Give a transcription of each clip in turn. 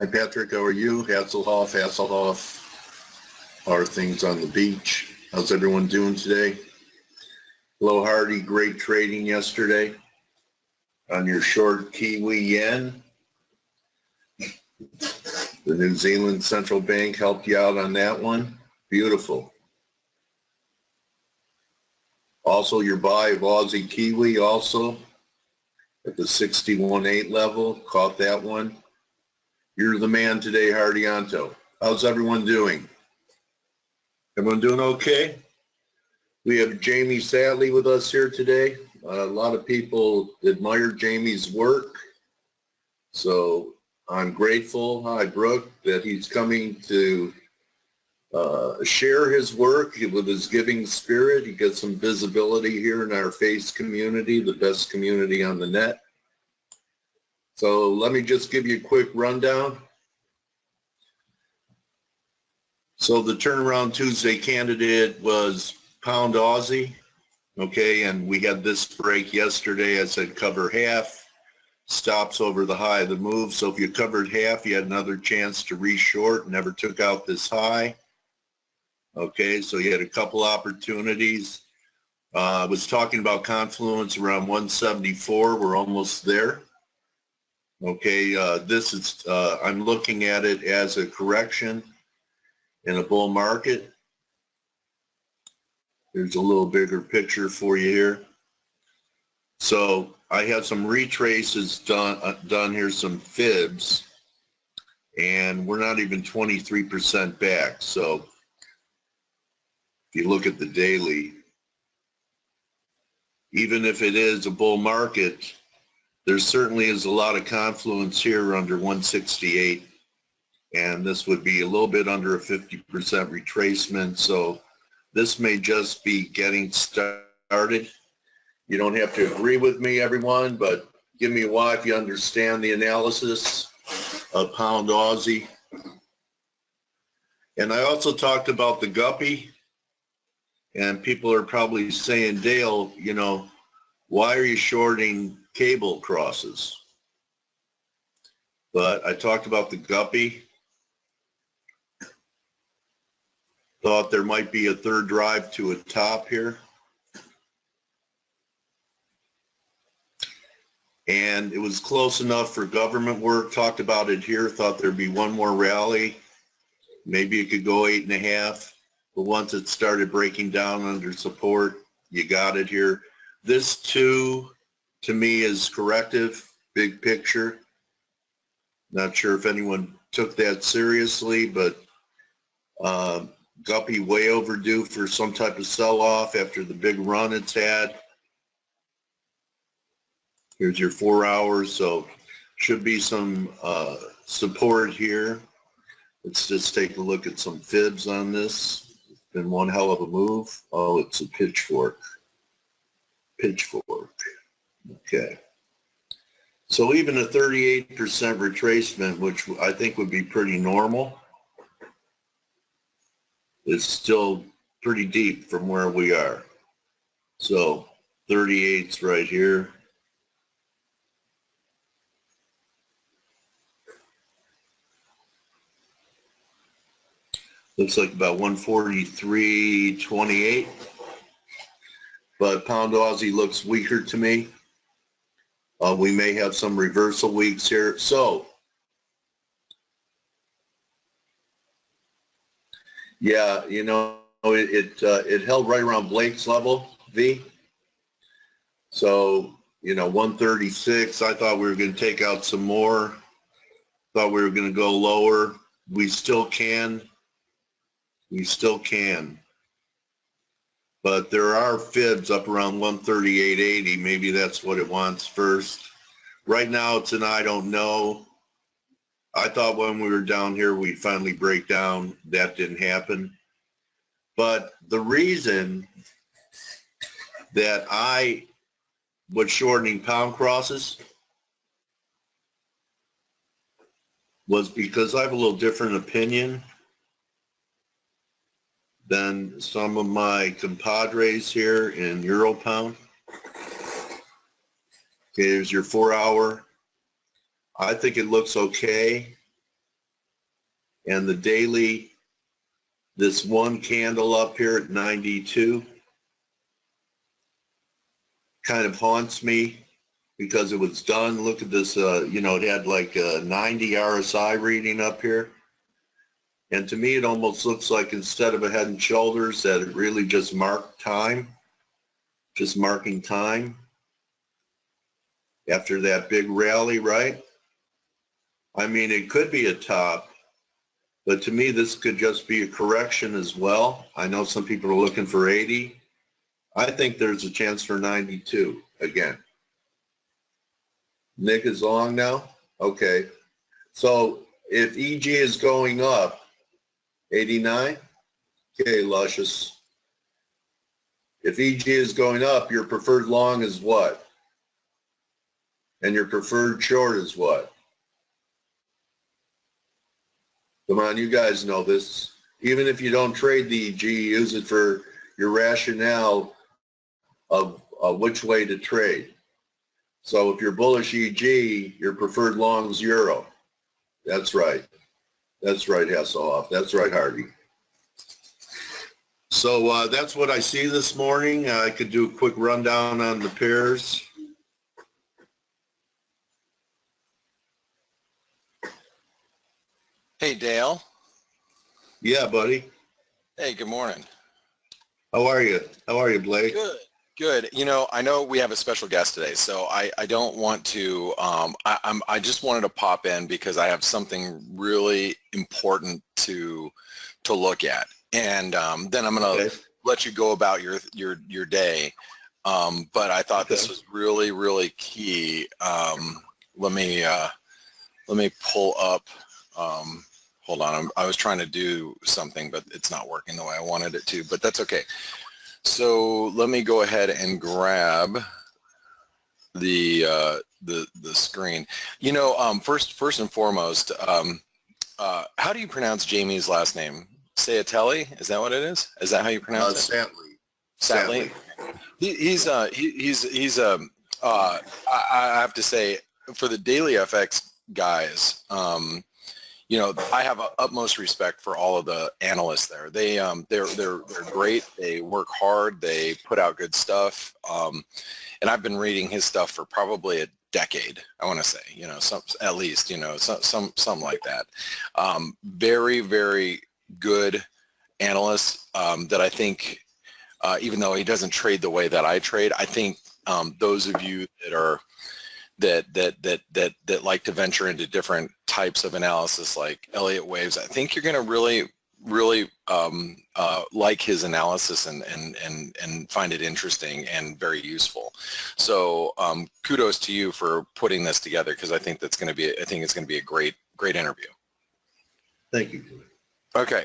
Hi Patrick, how are you? Hasselhoff. How are things on the beach? How's everyone doing today? Hello Hardy, great trading yesterday on your short Kiwi yen. The New Zealand Central Bank helped you out on that one. Beautiful. Also your buy of Aussie Kiwi also at the 61.8 level, caught that one. You're the man today, Hardianto. How's everyone doing? Everyone doing okay? We have Jamie Sadley with us here today. A lot of people admire Jamie's work, so I'm grateful, hi Brooke, that he's coming to share his work with his giving spirit. He gets some visibility here in our FACE community, the best community on the net. So let me just give you a quick rundown. So the turnaround Tuesday candidate was Pound Aussie, okay, and we had this break yesterday. I said cover half, stops over the high of the move. So if you covered half, you had another chance to re-short, never took out this high. Okay, so you had a couple opportunities. I was talking about confluence around 174. We're almost there. Okay, this is, I'm looking at it as a correction in a bull market. Here's a little bigger picture for you here. So I have some retraces done here, some fibs, and we're not even 23% back. So if you look at the daily, even if it is a bull market, there certainly is a lot of confluence here under 168, and this would be a little bit under a 50% retracement. So this may just be getting started. You don't have to agree with me, everyone, but give me a why if you understand the analysis of Pound Aussie. And I also talked about the guppy, and people are probably saying, Dale, you know, why are you shorting cable crosses? But I talked about the guppy. Thought there might be a third drive to a top here. And it was close enough for government work. Talked about it here. Thought there'd be one more rally. Maybe it could go 8.5. But once it started breaking down under support, you got it here. This too, to me, is corrective, big picture. Not sure if anyone took that seriously, but guppy way overdue for some type of sell-off after the big run it's had. Here's your 4 hours, so should be some support here. Let's just take a look at some fibs on this. It's been one hell of a move. Oh, it's a pitchfork. Okay. So even a 38% retracement, which I think would be pretty normal, is still pretty deep from where we are. So 38's right here. Looks like about 143.28. But Pound Aussie looks weaker to me. We may have some reversal weeks here. So, yeah, you know, it held right around Blake's level, V. So, you know, 136, I thought we were going to take out some more. Thought we were going to go lower. We still can. But there are fibs up around 138.80. Maybe that's what it wants first. Right now it's an I don't know. I thought when we were down here we'd finally break down. That didn't happen. But the reason that I was shortening pound crosses was because I have a little different opinion than some of my compadres here in Euro Pound. Okay, there's your 4 hour. I think it looks okay. And the daily, this one candle up here at 92 kind of haunts me because it was done. Look at this, you know, it had like a 90 RSI reading up here. And to me, it almost looks like instead of a head and shoulders that it really just marked time, just marking time after that big rally, right? I mean, it could be a top, but to me, this could just be a correction as well. I know some people are looking for 80. I think there's a chance for 92 again. Nick is long now? Okay. So if EG is going up, 89? Okay, Luscious. If EG is going up, your preferred long is what? And your preferred short is what? Come on, you guys know this. Even if you don't trade the EG, use it for your rationale of which way to trade. So if you're bullish EG, your preferred long is Euro. That's right. That's right, Hasselhoff. That's right, Hardy. So that's what I see this morning. I could do a quick rundown on the pairs. Hey, Dale. Yeah, buddy. Hey, good morning. How are you? How are you, Blake? Good. Good. You know, I know we have a special guest today, so I don't want to, I just wanted to pop in because I have something really important to look at. And then I'm going to let you go about your day. But I thought this was really, really key. Let me pull up, hold on. I was trying to do something, but it's not working the way I wanted it to, but that's okay. So let me go ahead and grab the screen. You know, first and foremost, how do you pronounce Jamie's last name? Sayatelli? Is that what it is? Is that how you pronounce it? Satley. I have to say, for the Daily FX guys, you know, I have utmost respect for all of the analysts there. They're great. They work hard. They put out good stuff. And I've been reading his stuff for probably a decade, I want to say, you know, at least, you know, some like that. Very, very good analyst that I think, even though he doesn't trade the way that I trade, I think those of you that are that like to venture into different types of analysis like Elliott waves, I think you're going to really like his analysis and find it interesting and very useful. So kudos to you for putting this together, because I think it's going to be a great interview. Thank you. Okay,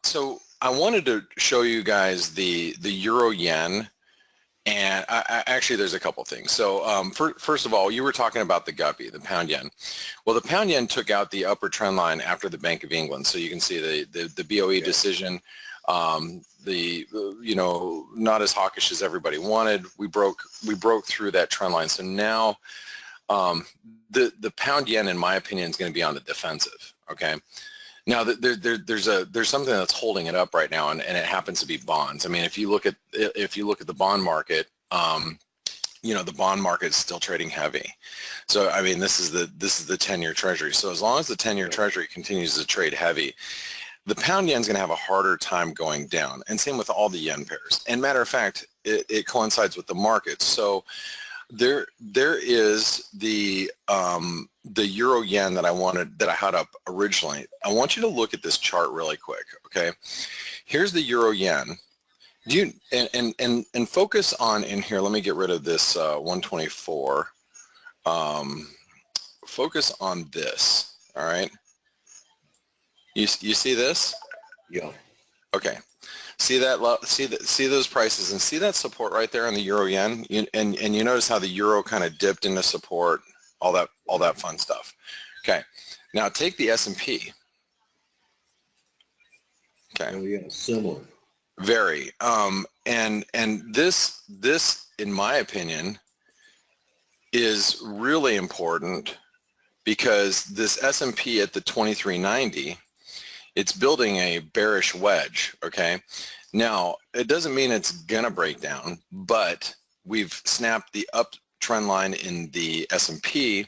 so I wanted to show you guys the euro yen. And actually, there's a couple things. So first of all, you were talking about the guppy, the pound yen. Well, the pound yen took out the upper trend line after the Bank of England. So you can see the BOE decision, you know, not as hawkish as everybody wanted. We broke through that trend line. So now the pound yen, in my opinion, is going to be on the defensive. Okay. Now there's something that's holding it up right now, and it happens to be bonds. I mean, if you look at the bond market, you know, the bond market is still trading heavy. So I mean, this is the 10-year Treasury. So as long as the 10-year Treasury continues to trade heavy, the pound yen is going to have a harder time going down. And same with all the yen pairs. And matter of fact, it coincides with the market. So there is the euro yen that I had up originally. I want you to look at this chart really quick. Okay, here's the euro yen. And focus on in here. Let me get rid of this 124. Focus on this. All right. You see this? Yeah. Okay. See that? See those prices and see that support right there on the euro yen. And you notice how the euro kind of dipped into support. All that fun stuff. Okay. Now take the S&P. Okay. Oh yeah, similar. Very. And this in my opinion is really important, because this S&P at the 2390 it's building a bearish wedge, okay? Now, it doesn't mean it's gonna break down, but we've snapped the uptrend line in the S&P,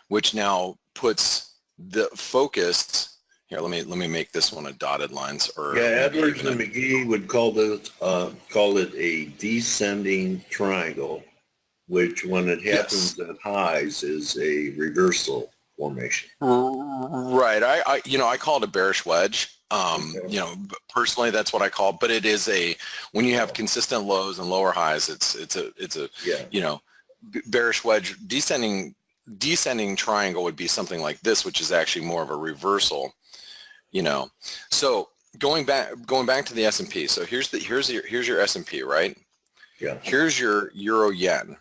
which now puts the focus, here, let me make this one a dotted lines, or Yeah, Edwards and McGee would call it a descending triangle, which when it happens at highs is a reversal formation. Right. I call it a bearish wedge. Okay. Personally, that's what I call it, but it is when you have consistent lows and lower highs, it's a Yeah. Bearish wedge. Descending triangle would be something like this, which is actually more of a reversal, So going back to the S&P. So here's your S&P, right? Yeah. Here's your euro yen.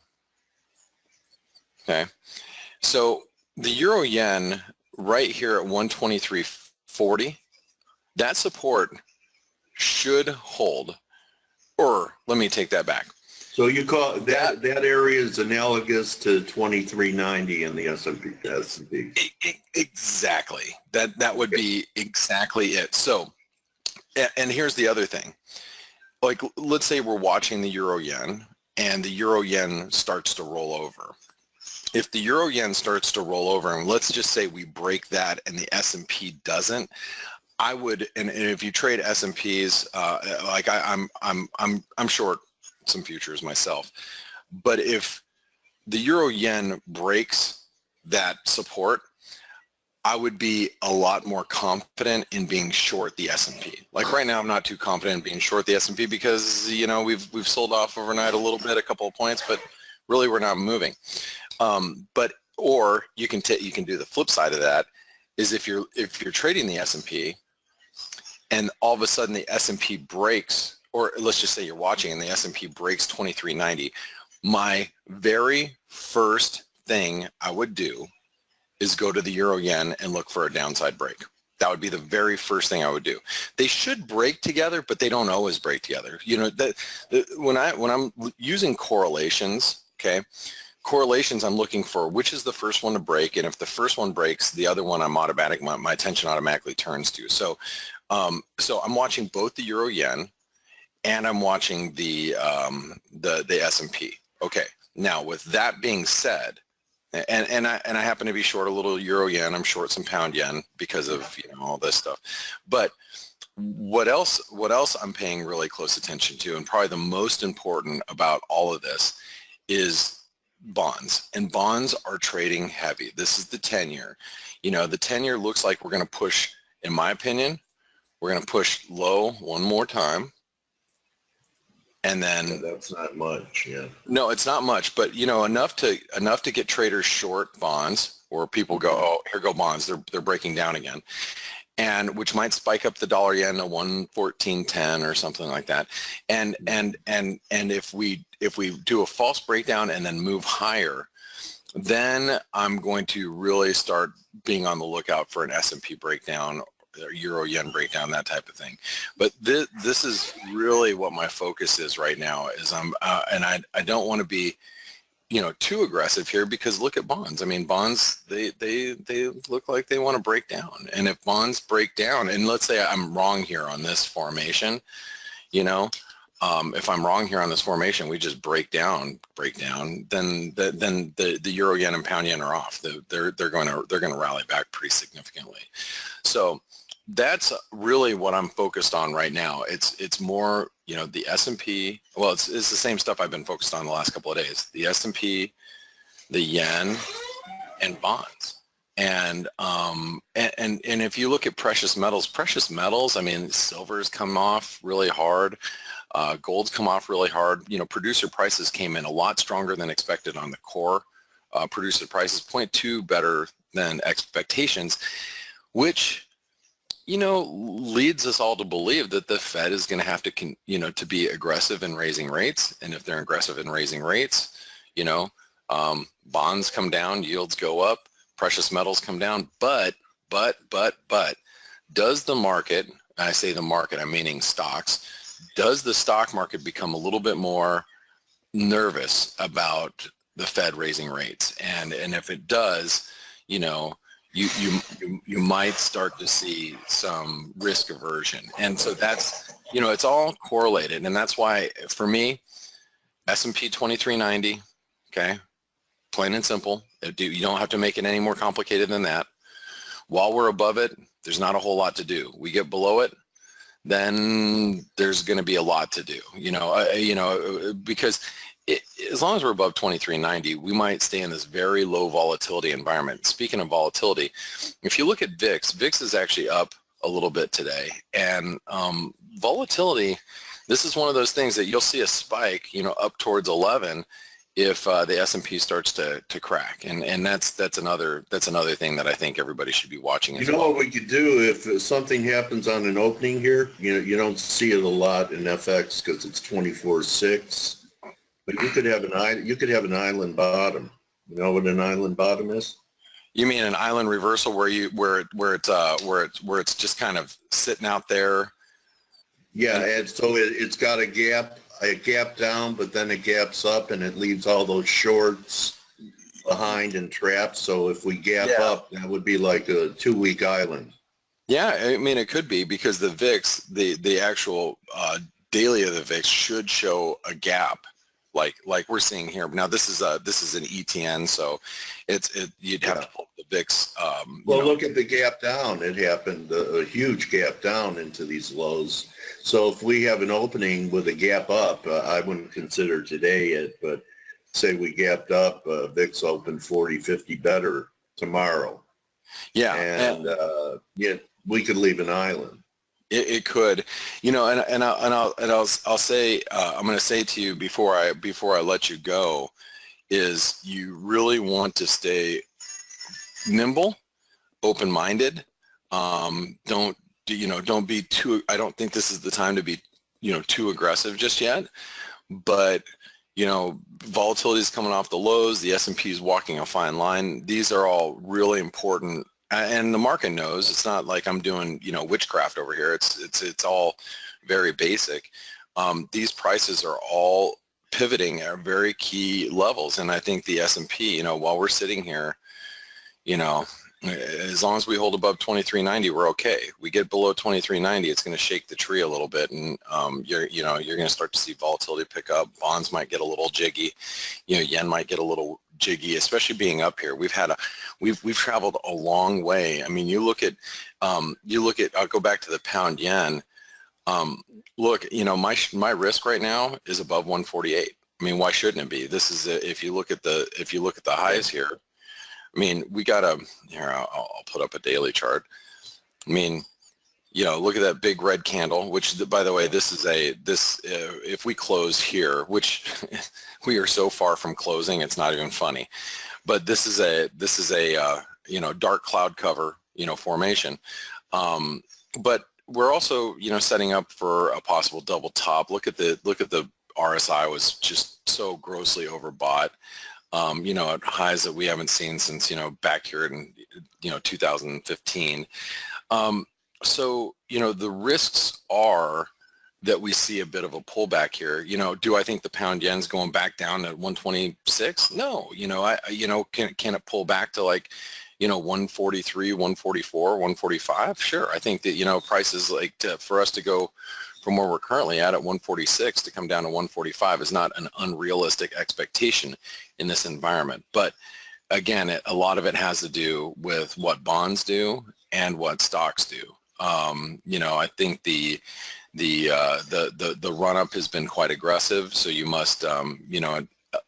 Okay. So the euro yen right here at 123.40, that support should hold, or let me take that back. So you call that area is analogous to 2390 in the S&P. Exactly. That would be exactly it. So, and here's the other thing. Like, let's say we're watching the euro yen and the euro yen starts to roll over. If the euro yen starts to roll over, and let's just say we break that and the S&P doesn't, I would, and if you trade S&Ps, like I'm short some futures myself, but if the euro yen breaks that support, I would be a lot more confident in being short the S&P. Like right now, I'm not too confident in being short the S&P because we've sold off overnight a little bit, a couple of points, but really we're not moving. Or you can do the flip side of that, is if you're trading the S&P and all of a sudden the S&P breaks, or let's just say you're watching and the S&P breaks 2390, my very first thing I would do is go to the euro yen and look for a downside break. That would be the very first thing I would do. They should break together, but they don't always break together. When I'm using correlations, okay, correlations, I'm looking for which is the first one to break, and if the first one breaks, the other one my attention automatically turns to. So I'm watching both the euro yen and I'm watching the S&P. Okay. Now, with that being said, and I happen to be short a little euro yen, I'm short some pound yen because of all this stuff. But what else I'm paying really close attention to, and probably the most important about all of this, is bonds. And bonds are trading heavy. This is the 10-year. The 10-year looks like we're going to push, in my opinion, we're going to push low one more time. And then that's not much, yeah. No, it's not much, but enough to get traders short bonds, or people go, oh, here go bonds, they're breaking down again, and which might spike up the dollar yen to 114.10 or something like that. And if we do a false breakdown and then move higher, then I'm going to really start being on the lookout for an S&P breakdown, euro yen breakdown, that type of thing. But this is really what my focus is right now, is and I don't want to be too aggressive here, because look at bonds. I mean, bonds, they look like they want to break down, and if bonds break down, and let's say I'm wrong here on this formation, if I'm wrong here on this formation, we just break down, then the euro yen and pound yen are off. They're going to rally back pretty significantly. So that's really what I'm focused on right now. It's more, the S&P. Well, it's the same stuff I've been focused on the last couple of days. The S&P, the yen, and bonds. And if you look at precious metals, I mean, silver's come off really hard. Gold's come off really hard. Producer prices came in a lot stronger than expected on the core. Producer prices 0.2 better than expectations, which leads us all to believe that the Fed is going to have to to be aggressive in raising rates. And if they're aggressive in raising rates, bonds come down, yields go up, precious metals come down. But does the market, and I say the market, I'm meaning stocks, does the stock market become a little bit more nervous about the Fed raising rates? And if it does, you might start to see some risk aversion. And so that's, it's all correlated. And that's why, for me, S&P 2390, okay, plain and simple. You don't have to make it any more complicated than that. While we're above it, there's not a whole lot to do. We get below it, then there's going to be a lot to do, because as long as we're above 2390, we might stay in this very low volatility environment. Speaking of volatility, if you look at VIX is actually up a little bit today, and volatility, this is one of those things that you'll see a spike, up towards 11 if the S&P starts to crack, and that's another thing that I think everybody should be watching. You know what we could do if something happens on an opening here? You don't see it a lot in FX because it's 24/6. But you could have an island bottom. You know what an island bottom is? You mean an island reversal where it's just kind of sitting out there? Yeah, and so it's got a gap down, but then it gaps up, and it leaves all those shorts behind and trapped. So if we gap up, that would be like a 2-week island. Yeah, I mean, it could be, because the VIX, the actual daily of the VIX should show a gap. Like we're seeing here. Now this is an ETN, so you'd have to pull the VIX. Look at the gap down. It happened, a huge gap down into these lows. So if we have an opening with a gap up, I wouldn't consider today it, but say we gapped up, VIX open 40, 50 better tomorrow. Yeah, and we could leave an island. It could, and I'll say, I'm going to say to you before I let you go, is you really want to stay nimble, open-minded. Don't be too. I don't think this is the time to be, too aggressive just yet. But volatility is coming off the lows. The S&P is walking a fine line. These are all really important. And the market knows. It's not like I'm doing, witchcraft over here. It's all very basic. These prices are all pivoting at very key levels, and I think the S&P, while we're sitting here, as long as we hold above 2390, we're okay. We get below 2390, it's going to shake the tree a little bit, and you're going to start to see volatility pick up. Bonds might get a little jiggy. Yen might get a little jiggy, especially being up here. We've traveled a long way. I mean, you look at I'll go back to the pound yen. Look, my risk right now is above 148. I mean, why shouldn't it be? This is if you look at the highs here. I mean, we got here. I'll put up a daily chart. I mean, look at that big red candle. Which, by the way, this is if we close here, which we are so far from closing, it's not even funny. But this is a dark cloud cover formation. But we're also setting up for a possible double top. Look at the RSI was just so grossly overbought. At highs that we haven't seen since, back here in, 2015. So, the risks are that we see a bit of a pullback here. Do I think the pound yen's going back down at 126? No. Can it pull back to 143, 144, 145? Sure. I think that, prices for us to go from where we're currently at 146 to come down to 145 is not an unrealistic expectation in this environment. But again, a lot of it has to do with what bonds do and what stocks do. I think the run up has been quite aggressive. So you must,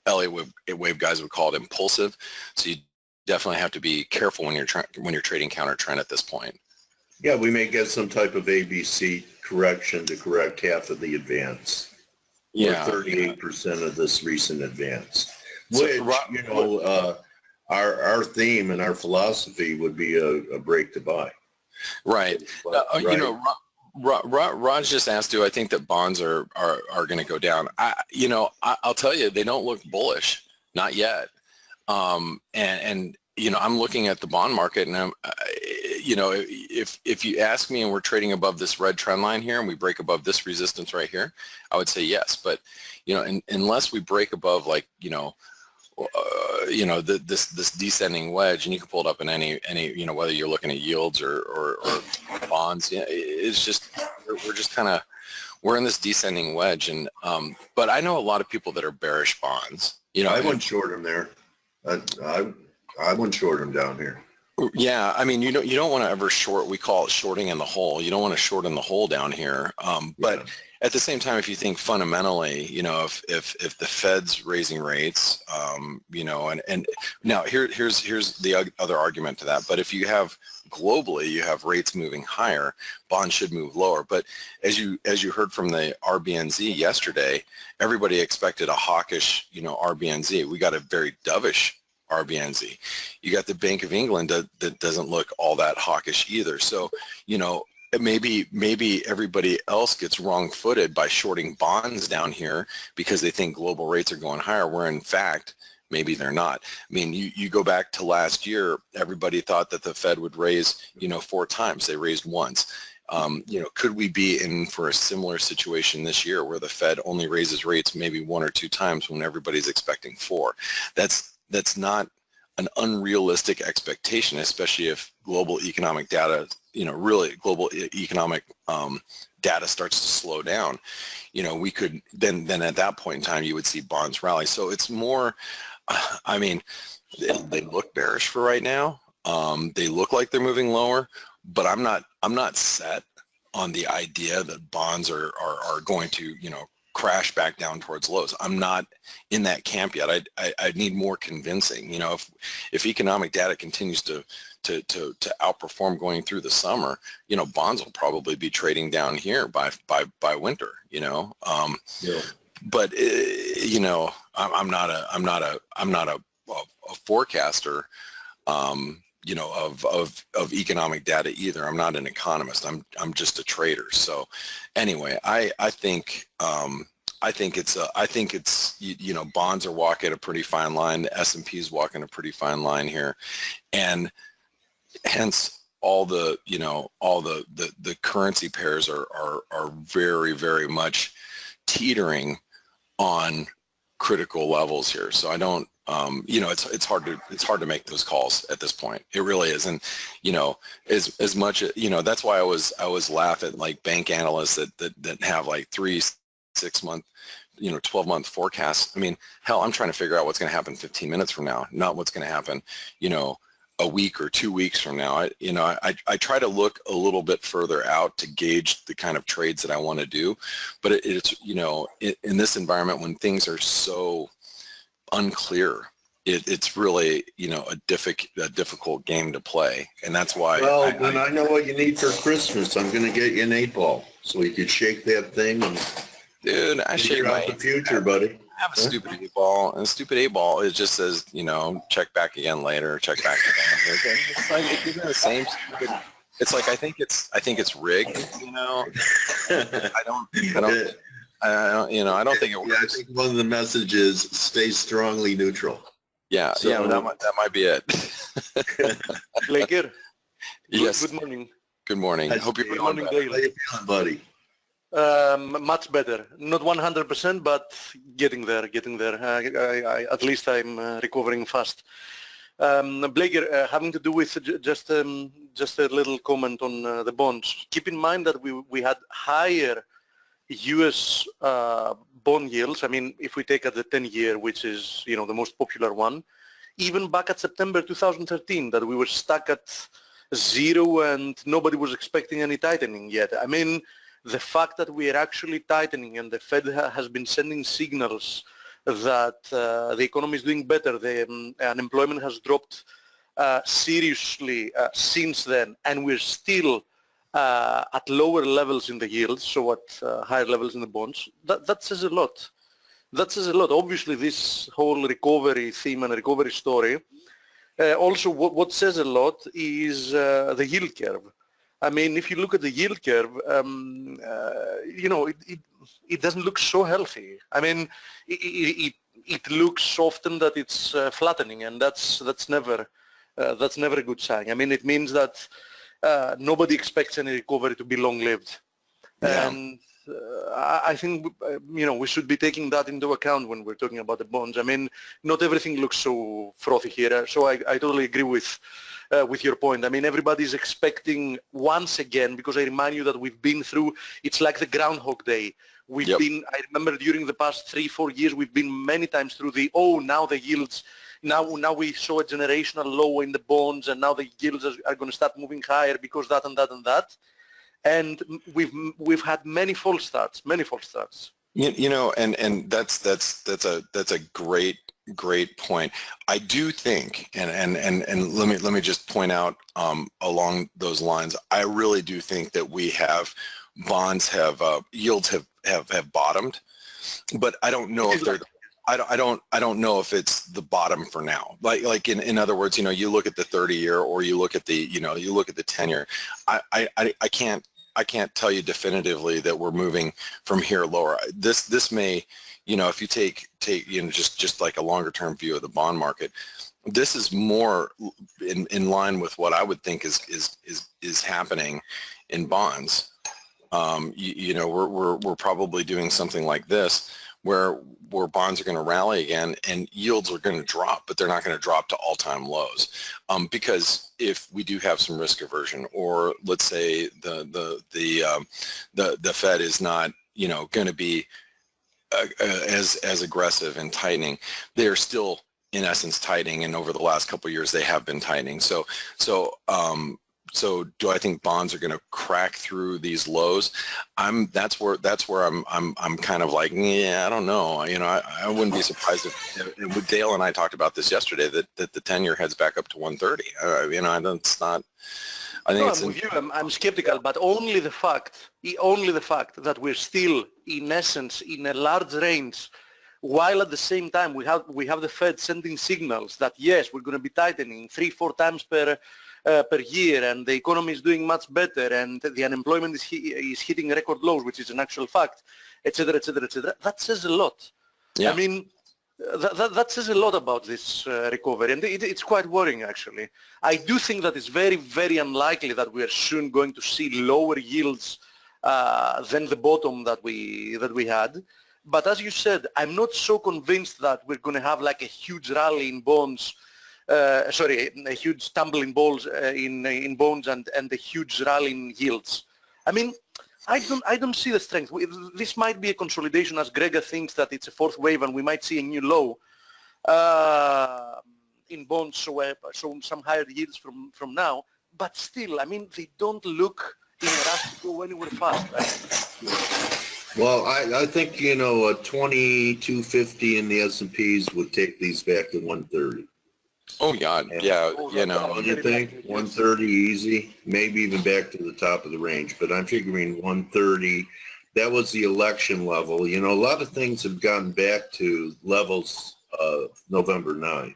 Elliott Wave guys would call it impulsive. So you definitely have to be careful when you're trading counter trend at this point. Yeah, we may get some type of ABC correction to correct half of the advance. Yeah, or 38% of this recent advance. Which, our theme and our philosophy would be a break to buy. Right. Raj just asked, do I think that bonds are going to go down? I'll tell you, they don't look bullish, not yet. And I'm looking at the bond market, and if you ask me and we're trading above this red trend line here and we break above this resistance right here, I would say yes. But unless we break above this descending wedge, and you can pull it up in any whether you're looking at yields or bonds. It's just we're in this descending wedge, and but I know a lot of people that are bearish bonds. I wouldn't short them there. I wouldn't short them down here. Yeah, I mean, you don't want to ever short. We call it shorting in the hole. You don't want to short in the hole down here. But at the same time, if you think fundamentally, if the Fed's raising rates, and now here's the other argument to that. But if you have globally, you have rates moving higher, bonds should move lower. But as you heard from the RBNZ yesterday, everybody expected a hawkish, RBNZ. We got a very dovish RBNZ. You got the Bank of England that doesn't look all that hawkish either. So, maybe everybody else gets wrong-footed by shorting bonds down here because they think global rates are going higher, where in fact, maybe they're not. I mean, you go back to last year, everybody thought that the Fed would raise, 4 times. They raised once. Could we be in for a similar situation this year where the Fed only raises rates maybe 1 or 2 times when everybody's expecting 4? That's not an unrealistic expectation, especially if global economic data, really global economic data starts to slow down. We could then at that point in time you would see bonds rally. So it's more, I mean, they look bearish for right now. They look like they're moving lower, but I'm not set on the idea that bonds are going to crash back down towards lows. I'm not in that camp yet. I need more convincing. If economic data continues to outperform going through the summer, bonds will probably be trading down here by winter. But I'm not a forecaster. Of economic data either. I'm not an economist. I'm just a trader. So anyway, I think it's bonds are walking a pretty fine line. The S&P is walking a pretty fine line here, and hence all the currency pairs are very, very much teetering on critical levels here. So I don't. It's hard to make those calls at this point. It really is, and as much that's why I was laugh at like bank analysts that have like 3, 6 month, 12-month forecasts. I mean, hell, I'm trying to figure out what's going to happen 15 minutes from now, not what's going to happen, a week or 2 weeks from now. I try to look a little bit further out to gauge the kind of trades that I want to do, but it's in this environment when things are so unclear, it's really a difficult game to play, and that's why. Well, then I know what you need for Christmas. I'm going to get you an 8-ball so you can shake that thing and dude, I shake out the future, buddy. I have a stupid 8-ball, and a stupid 8-ball it just says check back again later, check back again. It's like it's the same stupid. It's like I think it's rigged. I don't think it works. Yeah, I think one of the messages stay strongly neutral. Yeah, so, that might be it. Laker. Yes. Good morning. Good morning. Hope you're Good morning, Dale. How you feeling, buddy? Much better. Not 100%, but getting there. At least I'm recovering fast. Blaker, having to do with just a little comment on the bonds. Keep in mind that we had higher U.S. bond yields. I mean, if we take at the 10-year, which is the most popular one, even back at September 2013, that we were stuck at 0 and nobody was expecting any tightening yet. I mean, the fact that we are actually tightening and the Fed has been sending signals that the economy is doing better, the unemployment has dropped seriously since then, and we're still at lower levels in the yields, so at higher levels in the bonds, that says a lot. That says a lot. Obviously, this whole recovery theme and recovery story, also what says a lot is the yield curve. I mean, if you look at the yield curve, it doesn't look so healthy. I mean, it looks often that it's flattening, and that's never a good sign. I mean, it means that nobody expects any recovery to be long-lived. Yeah. And I think, we should be taking that into account when we're talking about the bonds. I mean, not everything looks so frothy here. So I totally agree with your point. I mean, everybody's expecting once again, because I remind you that we've been through, it's like the Groundhog Day. We've been, I remember during the past 3-4 years, we've been many times through now the yields, now we saw a generational low in the bonds, and now the yields are going to start moving higher because that and that and that. And we've had many false starts. And that's a great point. I do think, and let me just point out along those lines, I really do think that bonds have yields have bottomed, but I don't know if they're. I don't know if it's the bottom for now. Like in other words, you look at the 30-year or you look at the 10-year. I can't tell you definitively that we're moving from here lower. This may, if you take just like a longer term view of the bond market, this is more in line with what I would think is happening in bonds. We're probably doing something like this, where bonds are going to rally again and yields are going to drop, but they're not going to drop to all-time lows, because if we do have some risk aversion, or let's say the Fed is not going to be as aggressive in tightening, they're still in essence tightening, and over the last couple of years they have been tightening. So do I think bonds are going to crack through these lows? That's where I'm kind of like, yeah, I don't know. I wouldn't be surprised if Dale and I talked about this yesterday, that the 10-year heads back up to 130. It's not. I think it's. I'm with you. I'm skeptical, but only the fact that we're still in essence in a large range, while at the same time we have the Fed sending signals that yes, we're going to be tightening 3-4 times per year, and the economy is doing much better, and the unemployment is hitting record lows, which is an actual fact, etc., etc., etc. That says a lot. Yeah. I mean, that says a lot about this recovery, and it's quite worrying, actually. I do think that it's very, very unlikely that we are soon going to see lower yields than the bottom that we had. But as you said, I'm not so convinced that we're going to have like a huge rally in bonds. A huge tumble in balls in bonds and a huge rally in yields. I mean, I don't see the strength. This might be a consolidation, as Gregor thinks that it's a fourth wave, and we might see a new low in bonds, so some higher yields from now. But still, I mean, they don't look in a rush to go anywhere fast. Right? Well, I think a 2250 in the S&Ps would take these back to 130. Oh God, yeah, What do you think? 130 easy, maybe even back to the top of the range, but I'm figuring 130. That was the election level. A lot of things have gotten back to levels of November 9th.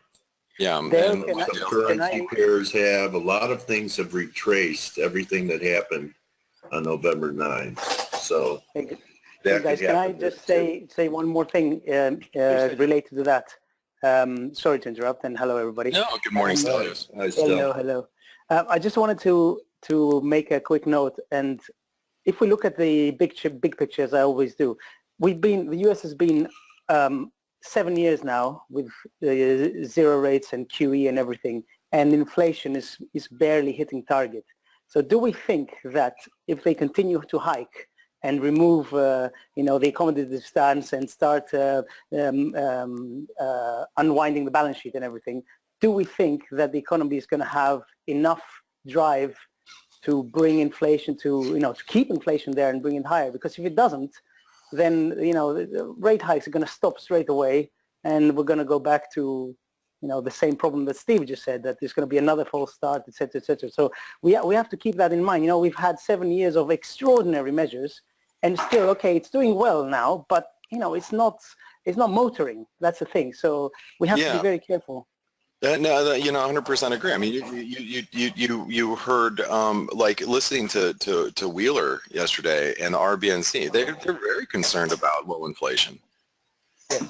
Yeah, and some currency pairs have. A lot of things have retraced everything that happened on November 9th. So, hey guys, can I just say one more thing related to that? Sorry to interrupt, and hello everybody. No, good morning, Stelios. Hello. I just wanted to make a quick note, and if we look at the big picture, as I always do, the US has been 7 years now with zero rates and QE and everything, and inflation is barely hitting target. So do we think that if they continue to hike and remove, the accommodative stance and start unwinding the balance sheet and everything, do we think that the economy is going to have enough drive to bring inflation to keep inflation there and bring it higher? Because if it doesn't, then, the rate hikes are going to stop straight away, and we're going to go back to, the same problem that Steve just said, that there's going to be another false start, et cetera, et cetera. So we have to keep that in mind. We've had 7 years of extraordinary measures, and still, okay, it's doing well now, but it's not motoring. That's the thing. So we have to be very careful. No, 100% agree. I mean, you heard like listening to Wheeler yesterday and the RBNC. They're very concerned about low inflation. Yes,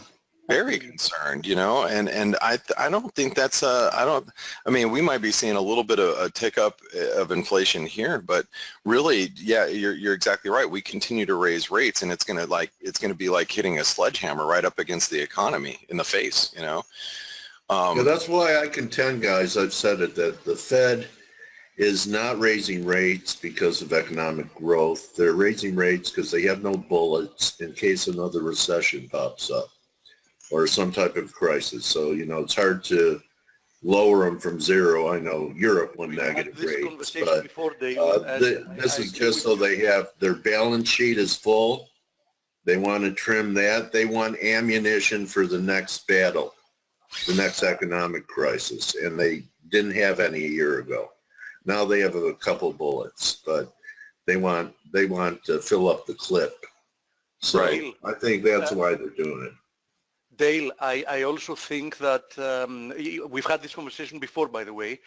very concerned, you know, and I don't think that's I mean, we might be seeing a little bit of a tick up of inflation here, but really, yeah, you're exactly right. We continue to raise rates, and it's going to be like hitting a sledgehammer right up against the economy in the face, you know. Yeah, that's why I contend, guys, I've said it, that the Fed is not raising rates because of economic growth. They're raising rates because they have no bullets in case another recession pops up or some type of crisis. So, you know, it's hard to lower them from zero. I know Europe went negative rates, but this is just so they have their balance sheet is full. They want to trim that. They want ammunition for the next battle, the next economic crisis, and they didn't have any a year ago. Now they have a couple bullets, but they want to fill up the clip. So right. I think that's why they're doing it. Dale, I also think that we've had this conversation before, by the way.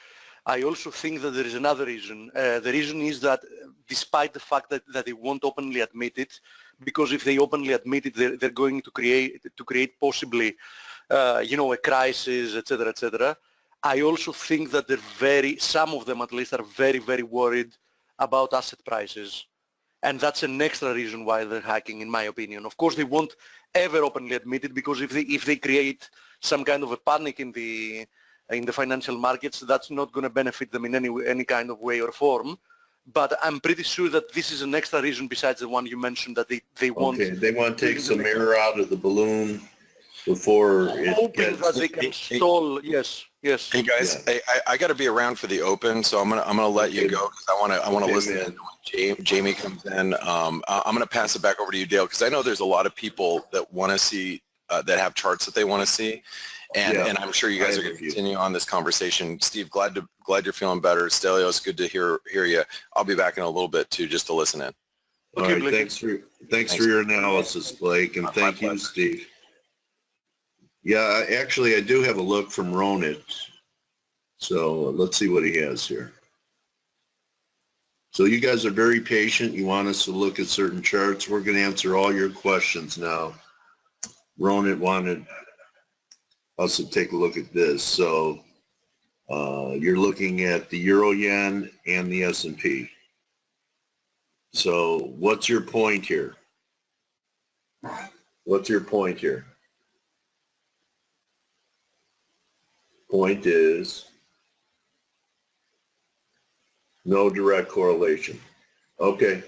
I also think that there is another reason. The reason is that despite the fact that they won't openly admit it, because if they openly admit it, they're going to create possibly, you know, a crisis, etc., etc. I also think that some of them at least are very, very worried about asset prices. And that's an extra reason why they're hacking, in my opinion. Of course, they won't ever openly admit it, because if they create some kind of a panic in the financial markets, that's not going to benefit them in any kind of way or form. But I'm pretty sure that this is an extra reason besides the one you mentioned, that they want. Okay, they want to take some air out of the balloon before it gets. That they can stall. Yes. Hey guys, yeah. I got to be around for the open, so I'm gonna let you go, because I want to listen in when Jamie comes in. I'm gonna pass it back over to you, Dale, because I know there's a lot of people that want to see that have charts that they want to see, and I'm sure you guys are going to continue on this conversation. Steve, glad you're feeling better. Stelios, good to hear you. I'll be back in a little bit too, just to listen in. All right, thanks for your analysis, Blake, and thank you, Steve. Yeah, actually, I do have a look from Ronit. So let's see what he has here. So you guys are very patient. You want us to look at certain charts. We're going to answer all your questions now. Ronit wanted us to take a look at this. So you're looking at the Euro Yen and the S&P. So what's your point here? What's your point here? Point is no direct correlation. Okay.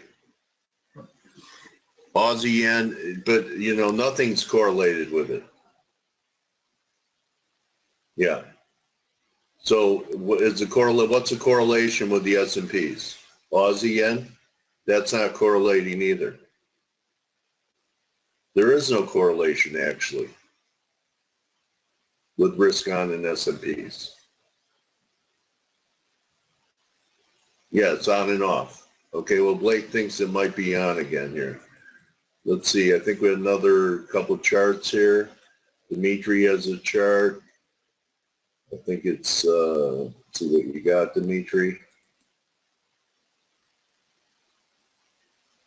Aussie yen, but you know, nothing's correlated with it. Yeah. So what's the correlation with the S&Ps? Aussie yen? That's not correlating either. There is no correlation actually with risk on and S&Ps. Yeah, it's on and off. Okay, well, Blake thinks it might be on again here. Let's see, I think we have another couple charts here. Dimitri has a chart. I think it's, let's see what you got, Dimitri.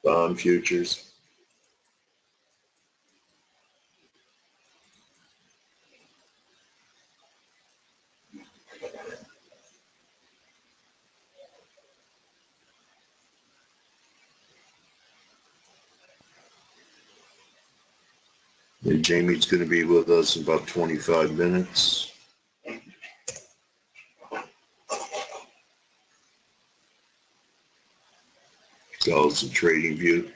Bond futures. And Jamie's going to be with us in about 25 minutes. So it's a trading view.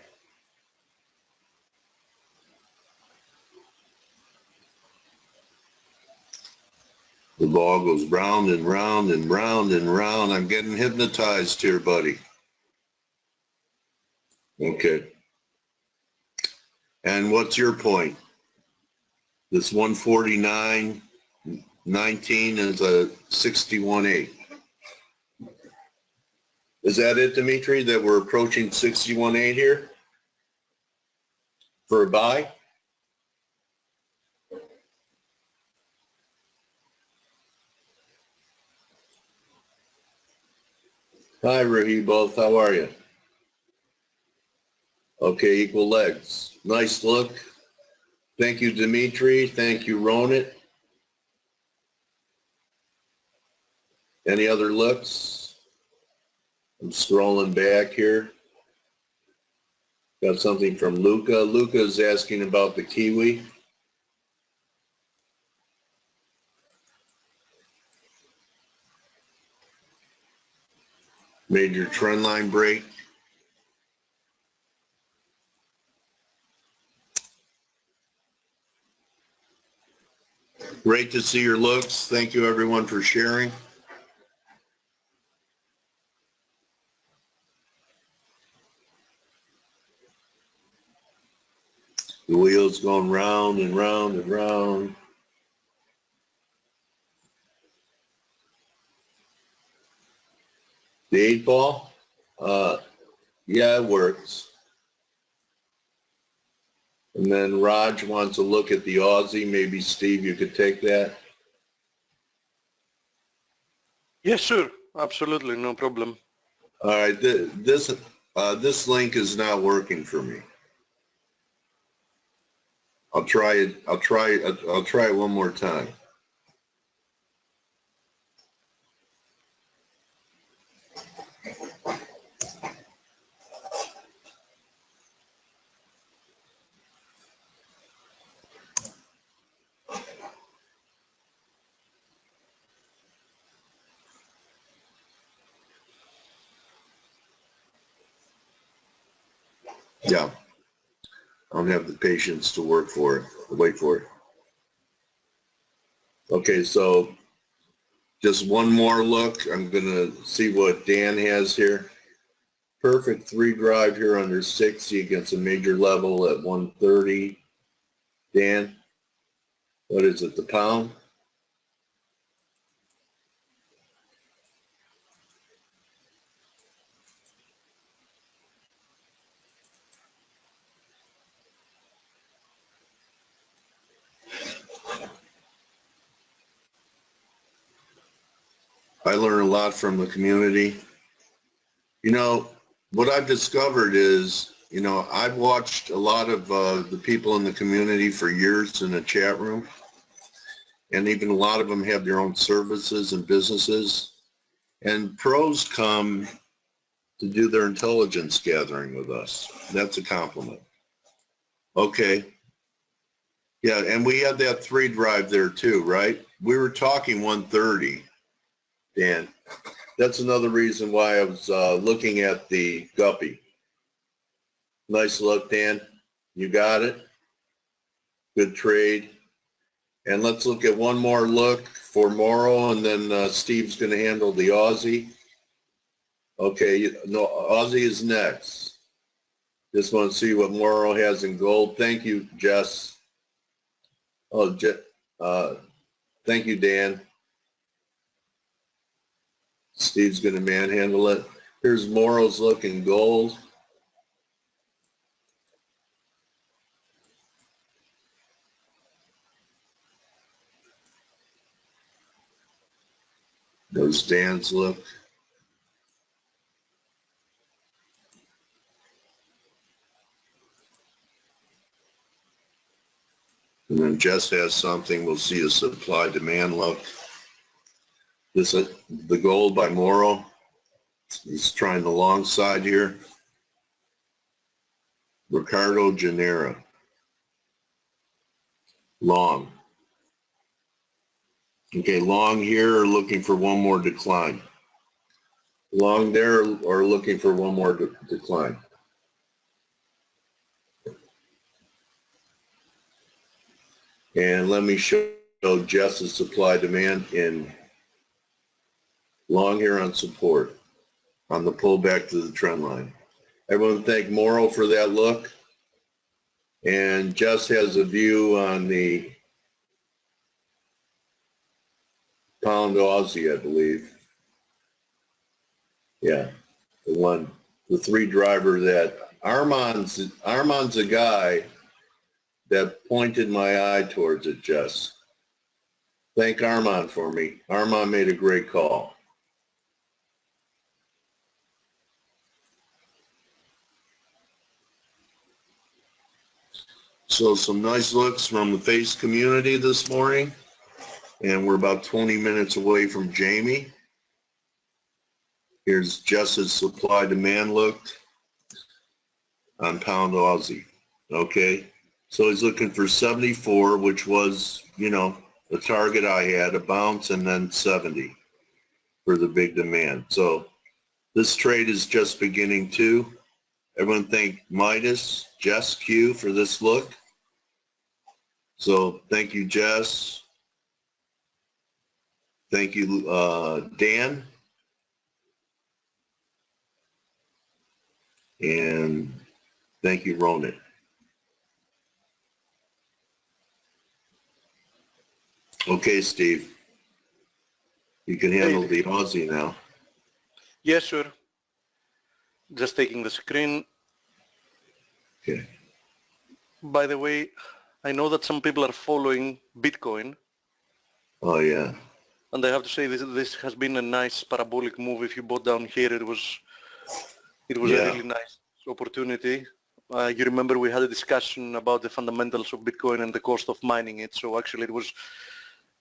The ball goes round and round and round and round. I'm getting hypnotized here, buddy. Okay. And what's your point? This 149.19 is a 61.8. Is that it, Dimitri, that we're approaching 61.8 here for a buy? Hi, Rahi, both. How are you? Okay, equal legs. Nice look. Thank you, Dimitri. Thank you, Ronit. Any other looks? I'm scrolling back here. Got something from Luca. Luca is asking about the Kiwi. Major trend line break. Great to see your looks. Thank you everyone for sharing. The wheel's going round and round and round. The 8 ball? Yeah, it works. And then Raj wants to look at the Aussie. Maybe Steve, you could take that. Yes, sure. Absolutely, no problem. All right, this link is not working for me. I'll try it. I'll try it one more time. Yeah, I don't have the patience to wait for it. Okay, so just one more look. I'm gonna see what Dan has here. Perfect 3 drive here under 60 against a major level at 130. Dan, what is it, the pound? I learn a lot from the community. You know, what I've discovered is, you know, I've watched a lot of the people in the community for years in the chat room, and even a lot of them have their own services and businesses, and pros come to do their intelligence gathering with us. That's a compliment. Okay. Yeah, and we had that 3 drive there too, right? We were talking 130, Dan. That's another reason why I was looking at the guppy. Nice look, Dan. You got it. Good trade. And let's look at one more look for Morrow, and then Steve's going to handle the Aussie. Okay, no, Aussie is next. Just want to see what Morrow has in gold. Thank you, Jess. Oh, thank you, Dan. Steve's going to manhandle it. Here's Morrow's look in gold. There's Dan's look. And then Jess has something. We'll see a supply-demand look. This is the gold by Morrow. He's trying the long side here. Ricardo Genera. Long. Okay, long here or looking for one more decline. Long there or looking for one more decline. And let me show Jess's supply demand in long here on support on the pullback to the trend line. Everyone thank Morrow for that look. And Jess has a view on the pound Aussie, I believe. Yeah, the 3 driver that Armand's a guy that pointed my eye towards it, Jess. Thank Armand for me. Armand made a great call. So some nice looks from the face community this morning. And we're about 20 minutes away from Jamie. Here's Jess's supply demand look on pound Aussie. Okay. So he's looking for 74, which was, you know, the target I had, a bounce, and then 70 for the big demand. So this trade is just beginning too. Everyone thank Midas, Jess Q for this look. So thank you, Jess. Thank you, Dan. And thank you, Ronan. Okay, Steve. You can handle the Aussie now. Yes, sure. Just taking the screen. Okay. By the way, I know that some people are following Bitcoin. Oh, yeah. And I have to say this has been a nice parabolic move. If you bought down here, it was a really nice opportunity. You remember we had a discussion about the fundamentals of Bitcoin and the cost of mining it. So actually it was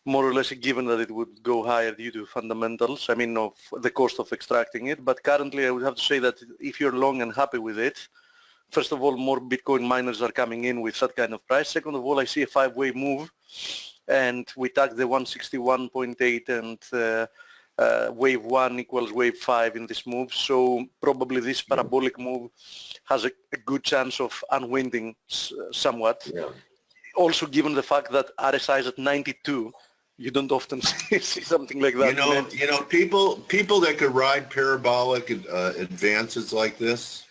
more or less a given that it would go higher due to fundamentals, I mean of the cost of extracting it. But currently I would have to say that if you're long and happy with it, first of all, more Bitcoin miners are coming in with that kind of price. Second of all, I see a 5-way move, and we tagged the 161.8 and wave 1 equals wave 5 in this move. So probably this parabolic move has a good chance of unwinding somewhat. Yeah. Also, given the fact that RSI is at 92, you don't often see something like that. You know, people that could ride parabolic advances like this,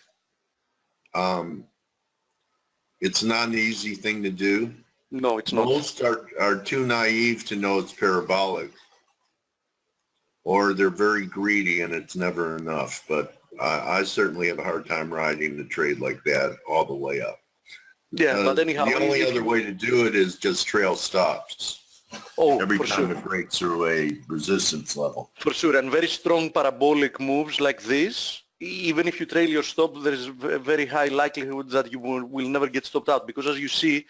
it's not an easy thing to do. No, it's not. Most are too naive to know it's parabolic, or they're very greedy and it's never enough. But I certainly have a hard time riding the trade like that all the way up. Yeah, but anyhow, the only other way to do it is just trail stops. Every time it breaks through a resistance level. For sure, and very strong parabolic moves like this, even if you trail your stop, there is a very high likelihood that you will never get stopped out, because as you see,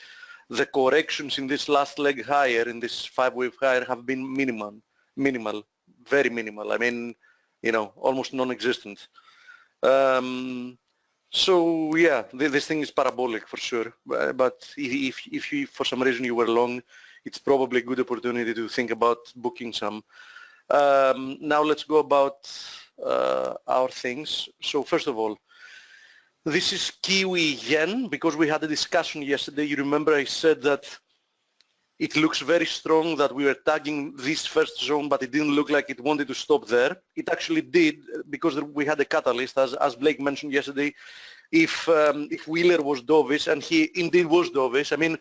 the corrections in this last leg higher, in this 5-wave higher, have been minimal, very minimal. I mean, you know, almost non-existent. So yeah, this thing is parabolic for sure. But if you, for some reason you were long, it's probably a good opportunity to think about booking some. Now let's go about our things. So first of all, this is Kiwi Yen, because we had a discussion yesterday. You remember I said that it looks very strong, that we were tagging this first zone, but it didn't look like it wanted to stop there. It actually did, because we had a catalyst, as Blake mentioned yesterday. If Wheeler was dovish, and he indeed was dovish, I mean,